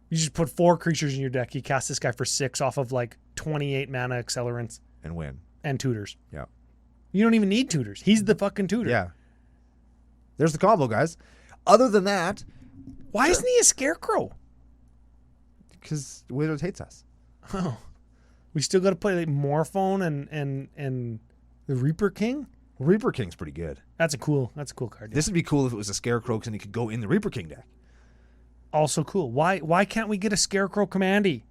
You just put 4 creatures in your deck. You cast this guy for 6 off of like 28 mana accelerants. And win. And tutors. Yeah. You don't even need tutors. He's the fucking tutor. Yeah. There's the combo, guys. Other than that... Why isn't he a scarecrow? Because Wizards hates us. Oh. We still got to play like Morphone and the Reaper King? Reaper King's pretty good. That's a cool card. This would be cool if it was a Scarecrow because then he could go in the Reaper King deck. Also cool. Why can't we get a Scarecrow Commandy?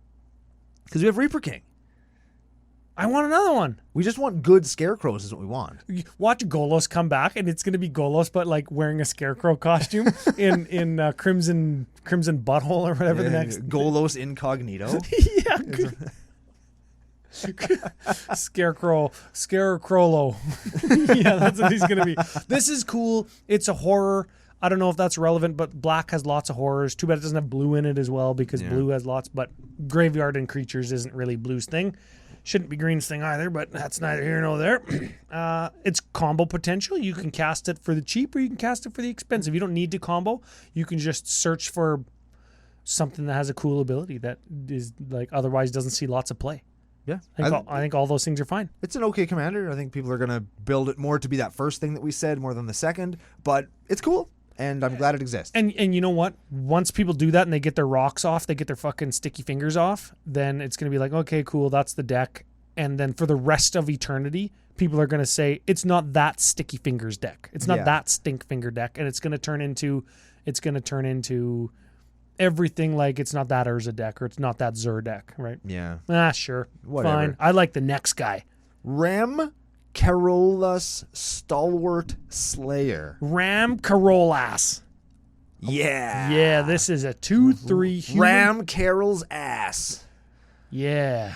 Because we have Reaper King. I want another one. We just want good Scarecrows is what we want. Watch Golos come back, and it's going to be Golos, but like wearing a Scarecrow costume in Crimson Butthole or whatever the next. Golos Incognito. Yeah. Scarecrowlo. Yeah, that's what he's going to be. This is cool. It's a horror. I don't know if that's relevant, but black has lots of horrors. Too bad it doesn't have blue in it as well because blue has lots, but graveyard and creatures isn't really blue's thing. Shouldn't be green's thing either, but that's neither here nor there. It's combo potential. You can cast it for the cheap or you can cast it for the expensive. You don't need to combo. You can just search for something that has a cool ability that is like otherwise doesn't see lots of play. Yeah. I think all those things are fine. It's an okay commander. I think people are going to build it more to be that first thing that we said more than the second, but it's cool. And I'm glad it exists. And you know what? Once people do that and they get their rocks off, they get their fucking sticky fingers off, then it's going to be like, okay, cool, that's the deck. And then for the rest of eternity, people are going to say, it's not that sticky fingers deck. It's not that stink finger deck. And it's going to turn into everything like it's not that Urza deck or it's not that Zur deck, right? Yeah. Sure. Whatever. Fine. I like the next guy. Carolus Stalwart Slayer. Carolus. Yeah. Yeah, this is a 2/3 human. Ram Carol's ass. Yeah.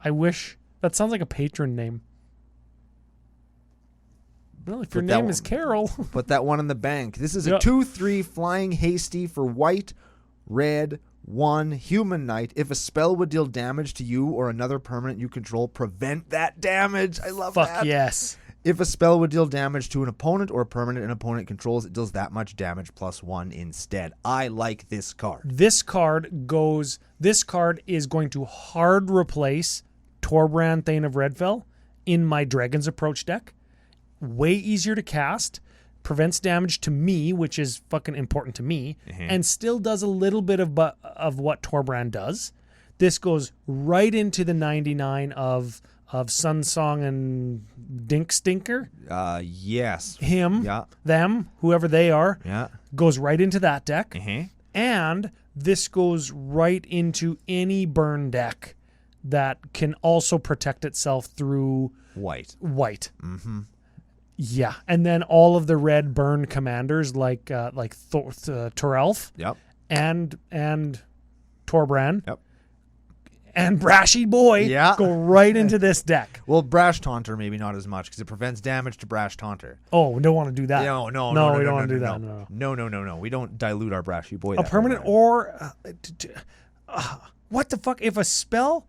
I wish. That sounds like a patron name. Well, if your name is Carol. Put that one in the bank. This is a 2/3 flying hasty for white, red, 1 human knight. If a spell would deal damage to you or another permanent you control, prevent that damage. I love that. Fuck yes. If a spell would deal damage to an opponent or a permanent an opponent controls, it deals that much damage +1 instead. I like this card. This card is going to hard replace Torbrand Thane of Redfell in my Dragon's Approach deck. Way easier to cast. Prevents damage to me, which is fucking important to me, and still does a little bit of what Torbrand does. This goes right into the 99 of Sunsong and Dink Stinker. Yes. Him, them, whoever they are, goes right into that deck. And this goes right into any burn deck that can also protect itself through white. Mm-hmm. Yeah, and then all of the red burn commanders like Torelf, and Torbrand, and Brashy Boy, go right into this deck. Well, Brash Taunter maybe not as much because it prevents damage to Brash Taunter. Oh, we don't want to do that. No, we don't want to do that. No. We don't dilute our Brashy Boy. A permanent or what the fuck? If a spell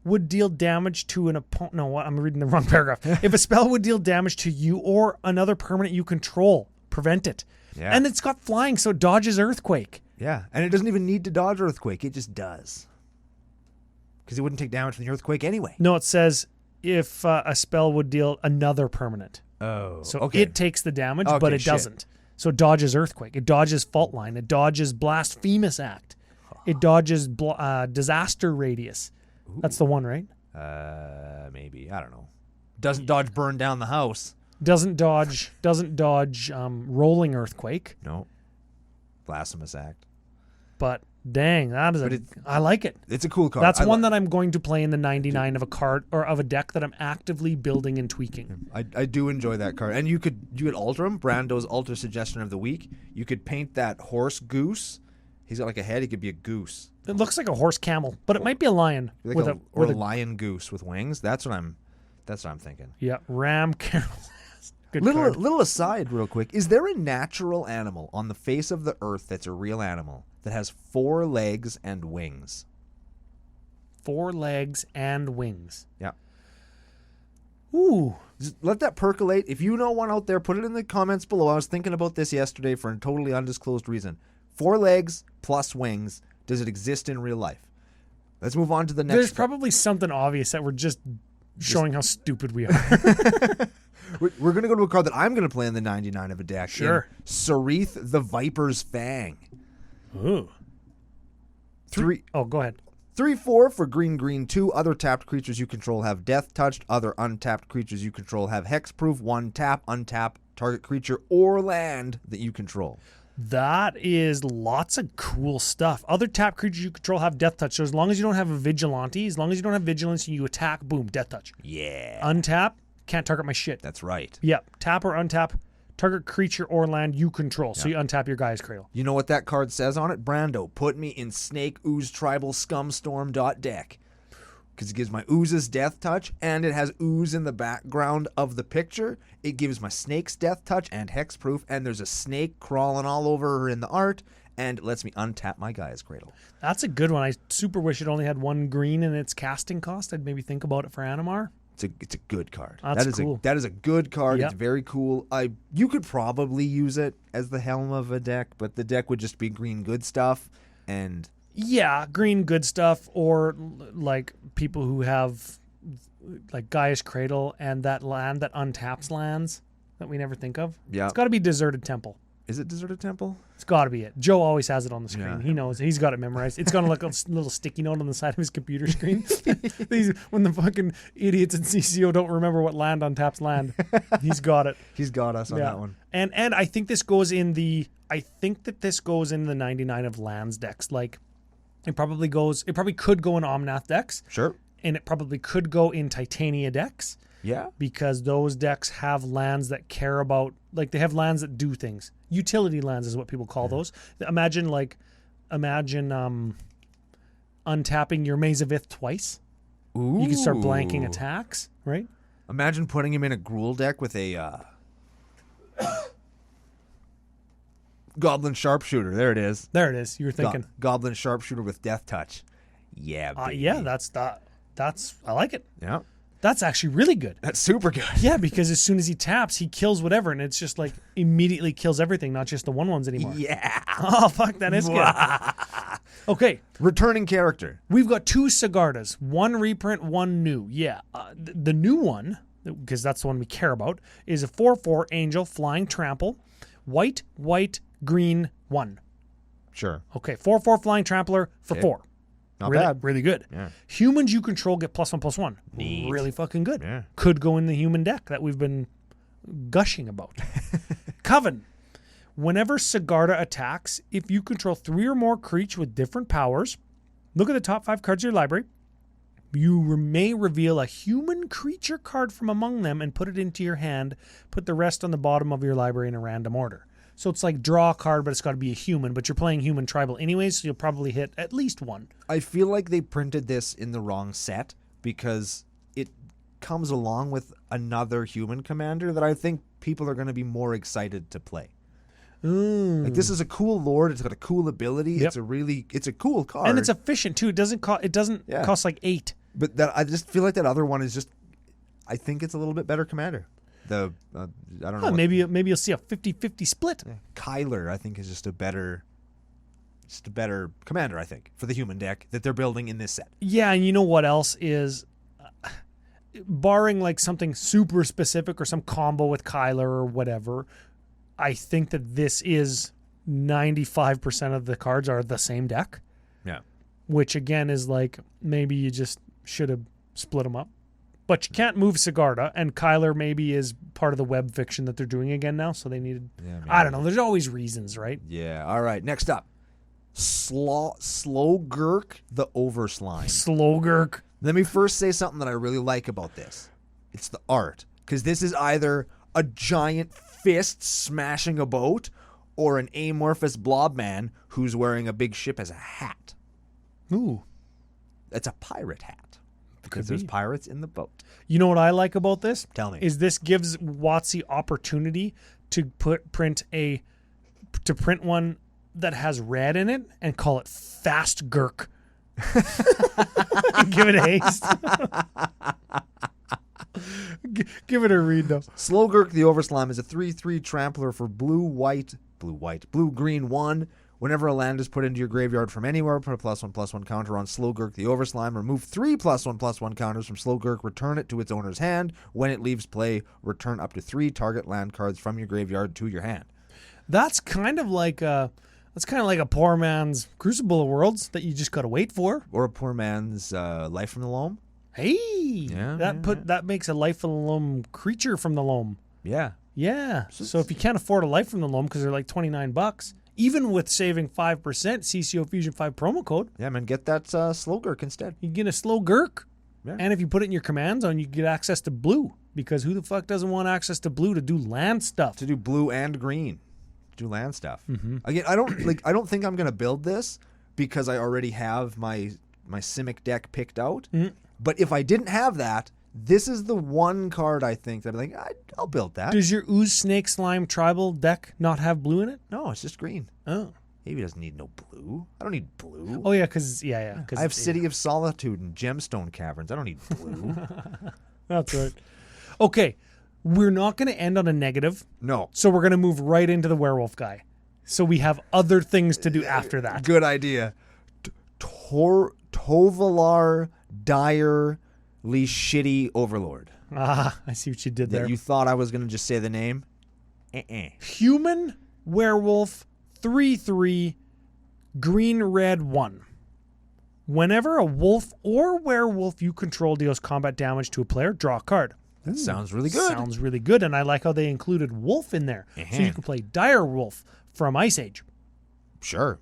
would deal damage to an opponent. No, what? I'm reading the wrong paragraph. If a spell would deal damage to you or another permanent you control, prevent it. Yeah. And it's got flying, so it dodges Earthquake. Yeah, and it doesn't even need to dodge Earthquake. It just does. Because it wouldn't take damage from the Earthquake anyway. No, it says if a spell would deal another permanent. Oh, So okay. it takes the damage, Okay, but it shit. doesn't. So it dodges Earthquake. It dodges Fault Line. It dodges Blasphemous Act. It dodges Disaster Radius. That's the one, right? Maybe. I don't know. Doesn't dodge burn down the house. Doesn't dodge Rolling Earthquake. No. Blasphemous Act. But dang, I like it. It's a cool card. That's one that I'm going to play in the 99 of a card or of a deck that I'm actively building and tweaking. I do enjoy that card. And you could alter him. Brando's Alter Suggestion of the Week. You could paint that horse goose. He's got like a head. He could be a goose. It looks like a horse camel, but it might be a lion Like a lion goose with wings. That's what I'm thinking. Yeah, Ram Carolus. Good Little card. little aside real quick. Is there a natural animal on the face of the earth that's a real animal that has 4 legs and wings? 4 legs and wings. Yeah. Ooh. Just let that percolate. If you know one out there, put it in the comments below. I was thinking about this yesterday for a totally undisclosed reason. 4 legs plus wings. Does it exist in real life? Let's move on to the next. There's probably something obvious that we're just showing how stupid we are. We're going to go to a card that I'm going to play in the 99 of a deck. Sure. Sarith the Viper's Fang. Ooh. Oh, go ahead. 3/4 for green 2. Other tapped creatures you control have death touched. Other untapped creatures you control have hexproof. 1 tap, untap target creature or land that you control. That is lots of cool stuff. Other tap creatures you control have death touch. So as long as you don't have a vigilante, as long as you don't have vigilance and you attack, boom, death touch. Yeah. Untap, can't target my shit. That's right. Yep. Tap or untap, target creature or land you control. So you untap your Gaia's Cradle. You know what that card says on it? Brando, put me in Snake Ooze Tribal Scumstorm deck. Because it gives my oozes death touch, and it has ooze in the background of the picture. It gives my snakes death touch and hexproof, and there's a snake crawling all over her in the art, and it lets me untap my Gaia's Cradle. That's a good one. I super wish it only had 1 green in its casting cost. I'd maybe think about it for Animar. It's a good card. That's cool. That is a good card. Yep. It's very cool. You could probably use it as the helm of a deck, but the deck would just be green good stuff, and Yeah, green good stuff, or like people who have like Gaia's Cradle and that land that untaps lands that we never think of. Yeah. It's got to be Deserted Temple. Is it Deserted Temple? It's got to be it. Joe always has it on the screen. Yeah. He knows. He's got it memorized. It's going to look a little sticky note on the side of his computer screen. When the fucking idiots in CCO don't remember what land untaps land, he's got it. He's got us on that one. And I think this goes in the. I think that this goes in the 99 of lands decks. Like, it probably could go in Omnath decks. Sure. And it probably could go in Titania decks. Yeah. Because those decks have lands that care about, like, they have lands that do things. Utility lands is what people call those. Imagine untapping your Maze of Ith twice. Ooh. You can start blanking attacks, right? Imagine putting him in a Gruul deck with a Goblin Sharpshooter. There it is. There it is. You were thinking. Goblin Sharpshooter with Death Touch. Yeah, baby. Yeah, that's I like it. Yeah. That's actually really good. That's super good. Yeah, because as soon as he taps, he kills whatever, and it's just like immediately kills everything, not just the 1/1s anymore. Yeah. Oh, fuck, that is good. Okay. Returning character. We've got 2 Sigardas, 1 reprint, 1 new. Yeah. The new one, because that's the one we care about, is a 4/4 Angel Flying Trample, white, green, 1. Sure. Okay, 4/4 Flying Trampler for 4. Not really, bad. Really good. Yeah. Humans you control get +1/+1. Neat. Really fucking good. Yeah. Could go in the human deck that we've been gushing about. Coven. Whenever Sigarda attacks, if you control 3 or more creatures with different powers, look at the top 5 cards of your library. You may reveal a human creature card from among them and put it into your hand. Put the rest on the bottom of your library in a random order. So it's like draw a card, but it's got to be a human. But you're playing human tribal anyways, so you'll probably hit at least 1. I feel like they printed this in the wrong set because it comes along with another human commander that I think people are going to be more excited to play. Like, this is a cool lord. It's got a cool ability. Yep. It's a cool card. And it's efficient too. It doesn't cost like 8. But I just feel like that other one is just, I think it's a little bit better commander. I don't know. Maybe you'll see a 50-50 split. Kyler, I think, is just a better commander, I think, for the human deck that they're building in this set. Yeah, and you know what else is? barring like something super specific or some combo with Kyler or whatever, I think that this is 95% of the cards are the same deck. Yeah. Which again is like, maybe you just should have split them up. But you can't move Sigarda, and Kyler maybe is part of the web fiction that they're doing again now, so they needed... Yeah, I don't know. There's always reasons, right? Yeah. All right. Next up. Slowgurk the Overslime. Slowgurk. Let me first say something that I really like about this. It's the art. Because this is either a giant fist smashing a boat or an amorphous blob man who's wearing a big ship as a hat. Ooh. It's a pirate hat. Because there's pirates in the boat. You know what I like about this? Tell me. Is this gives WotC opportunity to print one that has red in it and call it Fast Gurk. Give it a haste. Give it a read though. Slowgurk the Overslime is a 3/3 trampler for blue-green 1. Whenever a land is put into your graveyard from anywhere, put a +1/+1 counter on Slowgurk the Overslime. Remove 3 +1/+1 counters from Slowgurk. Return it to its owner's hand. When it leaves play, return up to 3 target land cards from your graveyard to your hand. That's kind of like a poor man's Crucible of Worlds that you just got to wait for. Or a poor man's Life from the Loam. Hey, that makes a Life from the Loam creature from the Loam. Yeah. Yeah. So if you can't afford a Life from the Loam because they're like $29, even with saving 5% CCO Fusion 5 promo code. Yeah, man, get that Slowgurk instead. You get a Slowgurk. Yeah. And if you put it in your command zone, you get access to blue. Because who the fuck doesn't want access to blue to do land stuff? To do blue and green. Do land stuff. Mm-hmm. Again, I don't think I'm going to build this because I already have my Simic deck picked out. Mm-hmm. But if I didn't have that, this is the one card I think that I'm like, I'll build that. Does your Ooze Snake Slime tribal deck not have blue in it? No, it's just green. Oh. Maybe it doesn't need no blue. I don't need blue. Oh, yeah, because, I have City of Solitude and Gemstone Caverns. I don't need blue. That's right. Okay, we're not going to end on a negative. No. So we're going to move right into the Werewolf Guy. So we have other things to do after that. Good idea. Tovalar Direly Shitty Overlord. Ah, I see what you did there. You thought I was going to just say the name? Human Werewolf 3/3 green-red 1. Whenever a wolf or werewolf you control deals combat damage to a player, draw a card. That sounds really good. Sounds really good, and I like how they included wolf in there. So you can play Dire Wolf from Ice Age. Sure.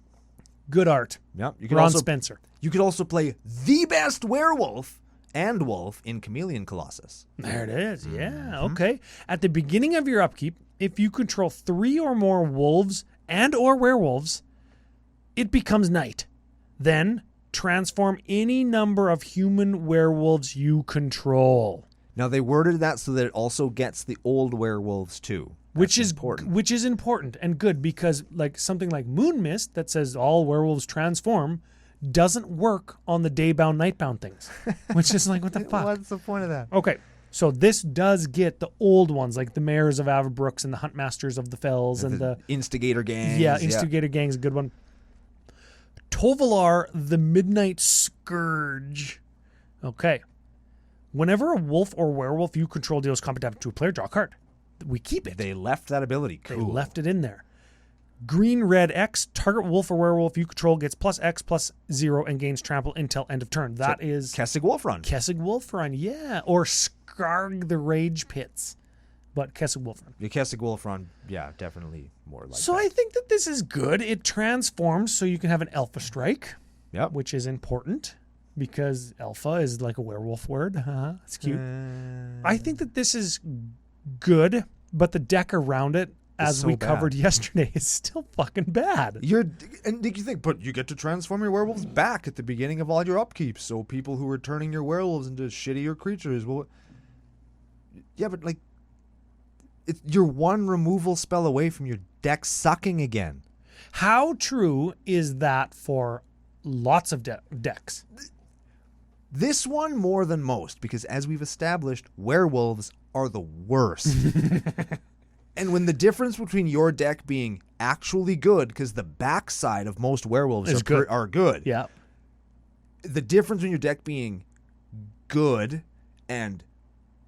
Good art. Yep. Ron Spencer. You could also play the best werewolf and wolf in Chameleon Colossus. There it is. Yeah. Okay. At the beginning of your upkeep, if you control 3 or more wolves and or werewolves, it becomes night. Then transform any number of human werewolves you control. Now they worded that so that it also gets the old werewolves too. Which is important and good because like something like Moon Mist that says all werewolves transform doesn't work on the daybound nightbound things. Which is like, what the fuck? What's the point of that? Okay. So this does get the old ones like the Mayors of Avabrooks and the Huntmasters of the Fells and the Instigator Gangs. Yeah, Instigator Gangs, a good one. Tovalar the Midnight Scourge. Okay. Whenever a wolf or werewolf you control deals combat damage to a player, draw a card. We keep it. They left that ability. Cool. They left it in there. Green, red, X, target wolf or werewolf you control gets +X/+0 and gains trample until end of turn. That is Kessig Wolfrun. Kessig Wolfrun, yeah. Or Skarg the Rage Pits. But Kessig Wolfrun. The Kessig Wolfrun, yeah, definitely more like So that. I think that this is good. It transforms so you can have an Alpha Strike. Yep. Which is important because Alpha is like a werewolf word. It's cute. I think that this is good, but the deck around it, as we covered yesterday, is still fucking bad. And you think, but you get to transform your werewolves back at the beginning of all your upkeeps, so people who are turning your werewolves into shittier creatures will... Yeah, but like... You're one removal spell away from your deck sucking again. How true is that for lots of decks? This one more than most, because as we've established, werewolves are the worst. And when the difference between your deck being actually good, because the backside of most werewolves are good. Yeah. The difference in your deck being good and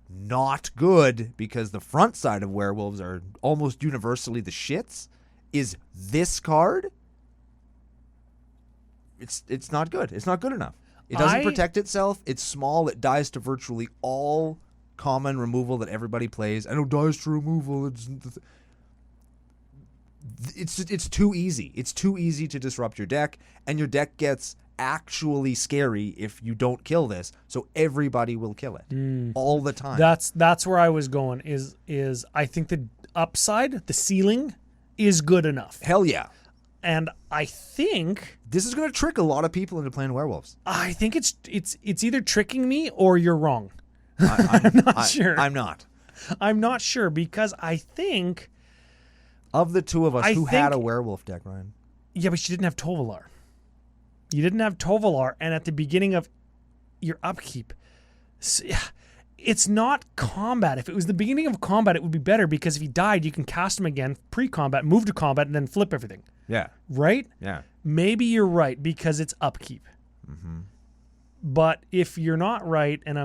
not good because the front side of werewolves are almost universally the shits, is this card. It's not good. It's not good enough. It doesn't protect itself. It's small. It dies to virtually all common removal that everybody plays. I know dies to removal. It's too easy. It's too easy to disrupt your deck, and your deck gets actually scary if you don't kill this. So everybody will kill it all the time. That's where I was going. Is I think the upside, the ceiling, is good enough. Hell yeah. And I think this is going to trick a lot of people into playing werewolves. I think it's either tricking me or you're wrong. I'm not sure. I'm not. I'm not sure because I think of the two of us, who had a werewolf deck, Ryan? Yeah, but you didn't have Tovolar. You didn't have Tovolar, and at the beginning of your upkeep, it's not combat. If it was the beginning of combat, it would be better because if he died, you can cast him again pre-combat, move to combat, and then flip everything. Yeah. Right? Yeah. Maybe you're right because it's upkeep. Mm-hmm. But if you're not right and I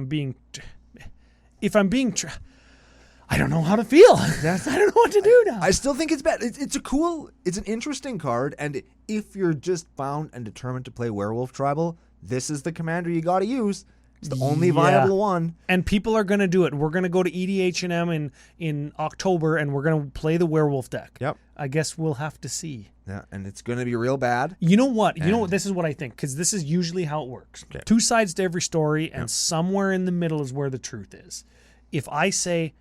don't know how to feel. I don't know what to do now. I still think it's bad. It's an interesting card, and if you're just bound and determined to play Werewolf Tribal, this is the commander you got to use. It's the only viable one. And people are going to do it. We're going to go to EDH&M in October, and we're going to play the Werewolf deck. Yep. I guess we'll have to see. Yeah, and it's going to be real bad. You know what? This is what I think, because this is usually how it works. Okay. Two sides to every story, and somewhere in the middle is where the truth is. If I say,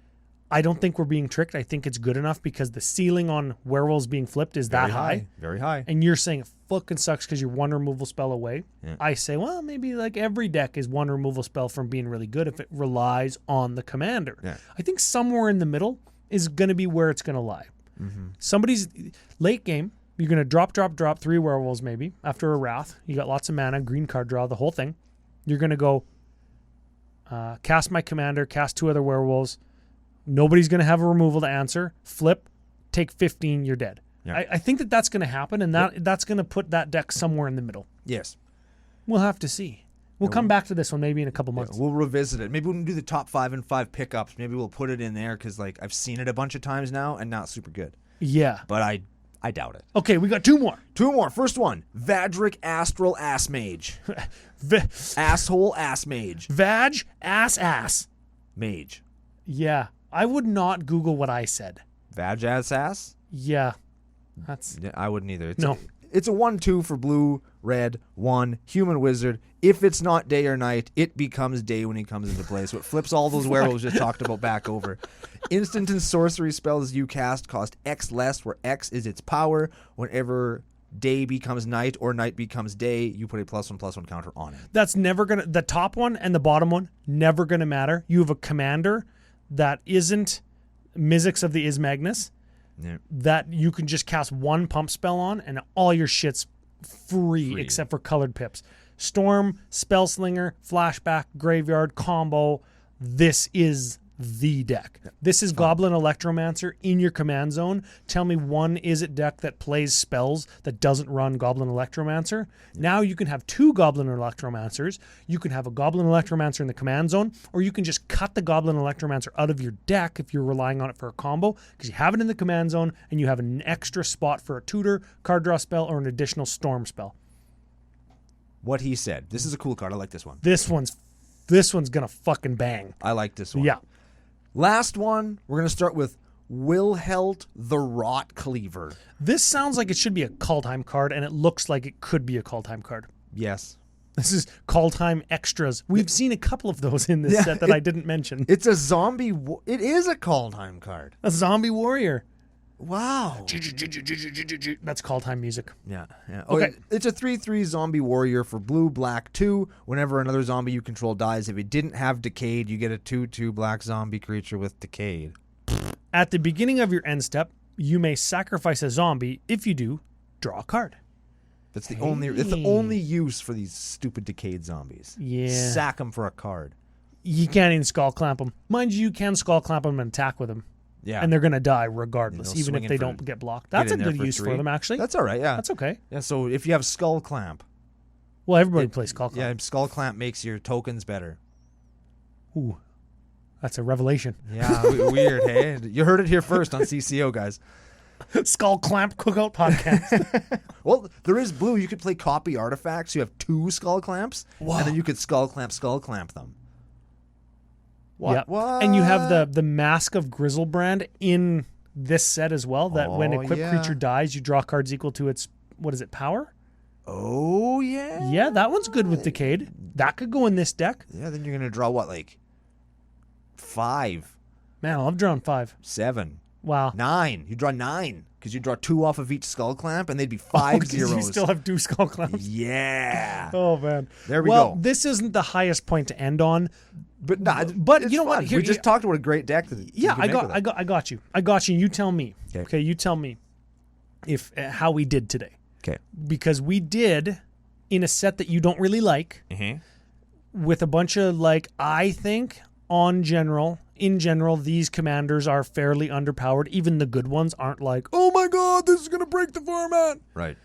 I don't think we're being tricked, I think it's good enough because the ceiling on werewolves being flipped is that high. Very high. And you're saying it fucking sucks because you're one removal spell away. Yeah. I say, well, maybe like every deck is one removal spell from being really good if it relies on the commander. Yeah. I think somewhere in the middle is going to be where it's going to lie. Mm-hmm. Somebody's late game, you're going to drop 3 werewolves maybe after a wrath. You got lots of mana, green card draw, the whole thing. You're going to go cast my commander, cast 2 other werewolves. Nobody's going to have a removal to answer. Flip, take 15, you're dead. Yeah. I think that's going to happen, and that's going to put that deck somewhere in the middle. Yes. We'll have to see. We'll come back to this one maybe in a couple months. We'll revisit it. Maybe we'll do the top 5 and 5 pickups. Maybe we'll put it in there because I've seen it a bunch of times now and not super good. Yeah. But I doubt it. Okay, we got 2 more. 2 more. First one, Vadric Astral Ass Mage. Asshole Ass Mage. Vag Ass. Mage. Yeah. I would not Google what I said. Vag Ass? Yeah. I wouldn't either. It's a 1/2 for blue, red, 1, human wizard. If it's not day or night, it becomes day when he comes into play. So it flips all those werewolves just talked about back over. Instant and sorcery spells you cast cost X less, where X is its power. Whenever day becomes night or night becomes day, you put a +1/+1 counter on it. That's never going to... The top one and the bottom one, never going to matter. You have a commander that isn't Mizzix of the Ismagnus, that you can just cast 1 pump spell on, and all your shit's free. Except for colored pips. Storm, Spellslinger, Flashback, Graveyard, Combo. This is the deck. This is Goblin Electromancer in your command zone. Tell me one Izzet deck that plays spells that doesn't run Goblin Electromancer. Now you can have 2 Goblin Electromancers. You can have a Goblin Electromancer in the command zone, or you can just cut the Goblin Electromancer out of your deck if you're relying on it for a combo, because you have it in the command zone and you have an extra spot for a tutor, card draw spell, or an additional storm spell. What he said. This is a cool card. I like this one. This one's gonna fucking bang. I like this one. Yeah. Last one, we're going to start with Wilhelt the Rot Cleaver. This sounds like it should be a call time card, and it looks like it could be a call time card. Yes. This is call time extras. We've seen a couple of those in this set that I didn't mention. It's a zombie. It is a call time card. A zombie warrior. Wow. That's call time music. Yeah. Okay. It's a 3/3 zombie warrior for blue, black 2. Whenever another zombie you control dies, if it didn't have Decayed, you get a 2/2 black zombie creature with Decayed. At the beginning of your end step, you may sacrifice a zombie. If you do, draw a card. That's the only use for these stupid Decayed zombies. Yeah. Sack them for a card. You can't even skull clamp them. Mind you can skull clamp them and attack with them. Yeah. And they're going to die regardless, even if they don't get blocked. That's a good use for them, actually. That's all right, yeah. That's okay. Yeah, so if you have Skull Clamp. Well, everybody plays Skull Clamp. Yeah, Skull Clamp makes your tokens better. Ooh. That's a revelation. Yeah, weird, hey? You heard it here first on CCO, guys. Skull Clamp Cookout Podcast. Well, there is blue. You could play copy artifacts. You have 2 skull clamps, and then you could skull clamp them. What? Yeah. What? And you have the Mask of Grizzlebrand in this set as well, that when equipped creature dies, you draw cards equal to its, what is it, power? Oh, yeah? Yeah, that one's good with Decayed. That could go in this deck. Yeah, then you're going to draw what, like 5? Man, I love drawing 5. 7. Wow. 9. You draw 9 because you draw 2 off of each skull clamp, and they'd be 5 zeros. You still have 2 skull clamps. Yeah. Oh man. There we go. Well, this isn't the highest point to end on, but you know what? Here, we just talked about a great deck. I got you. You tell me. Okay, you tell me if how we did today. Okay. Because we did in a set that you don't really like, with a bunch of like, I think in general, these commanders are fairly underpowered. Even the good ones aren't like, oh my god, this is going to break the format. Right.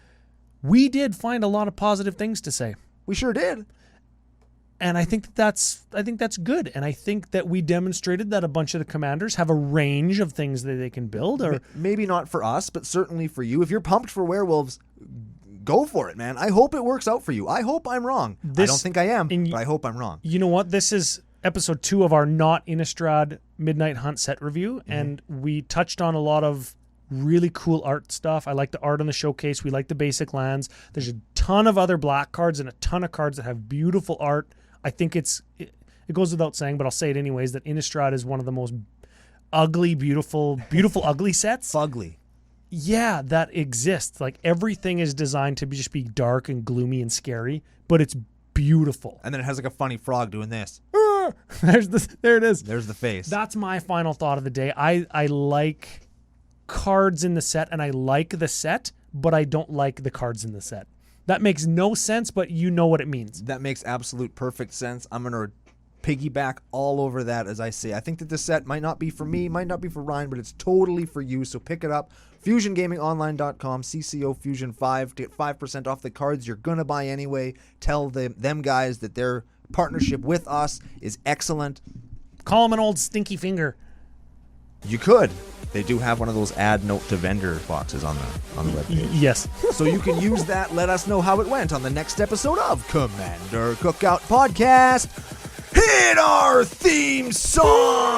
We did find a lot of positive things to say. We sure did. And I think that's good. And I think that we demonstrated that a bunch of the commanders have a range of things that they can build. Or maybe not for us, but certainly for you. If you're pumped for werewolves, go for it, man. I hope it works out for you. I hope I'm wrong. I don't think I am, but I hope I'm wrong. You know what? This is episode 2 of our not Innistrad Midnight Hunt set review, and we touched on a lot of really cool art stuff. I like the art on the showcase. We like the basic lands. There's a ton of other black cards and a ton of cards that have beautiful art. I think it goes without saying, but I'll say it anyways, that Innistrad is one of the most ugly, beautiful ugly sets. Fugly. Yeah, that exists. Like, everything is designed to just be dark and gloomy and scary, but it's beautiful. And then it has like a funny frog doing this. There it is. There's the face. That's my final thought of the day. I like cards in the set, and I like the set, but I don't like the cards in the set. That makes no sense, but you know what it means. That makes absolute perfect sense. I'm going to piggyback all over that, as I say. I think that this set might not be for me, might not be for Ryan, but it's totally for you, so pick it up. FusionGamingOnline.com, CCO Fusion 5 to get 5% off the cards you're going to buy anyway. Tell them guys that their partnership with us is excellent. Call them an old stinky finger. You could. They do have one of those add note to vendor boxes on the webpage. Yes. So you can use that. Let us know how it went on the next episode of Commander Cookout Podcast. Hit our theme song!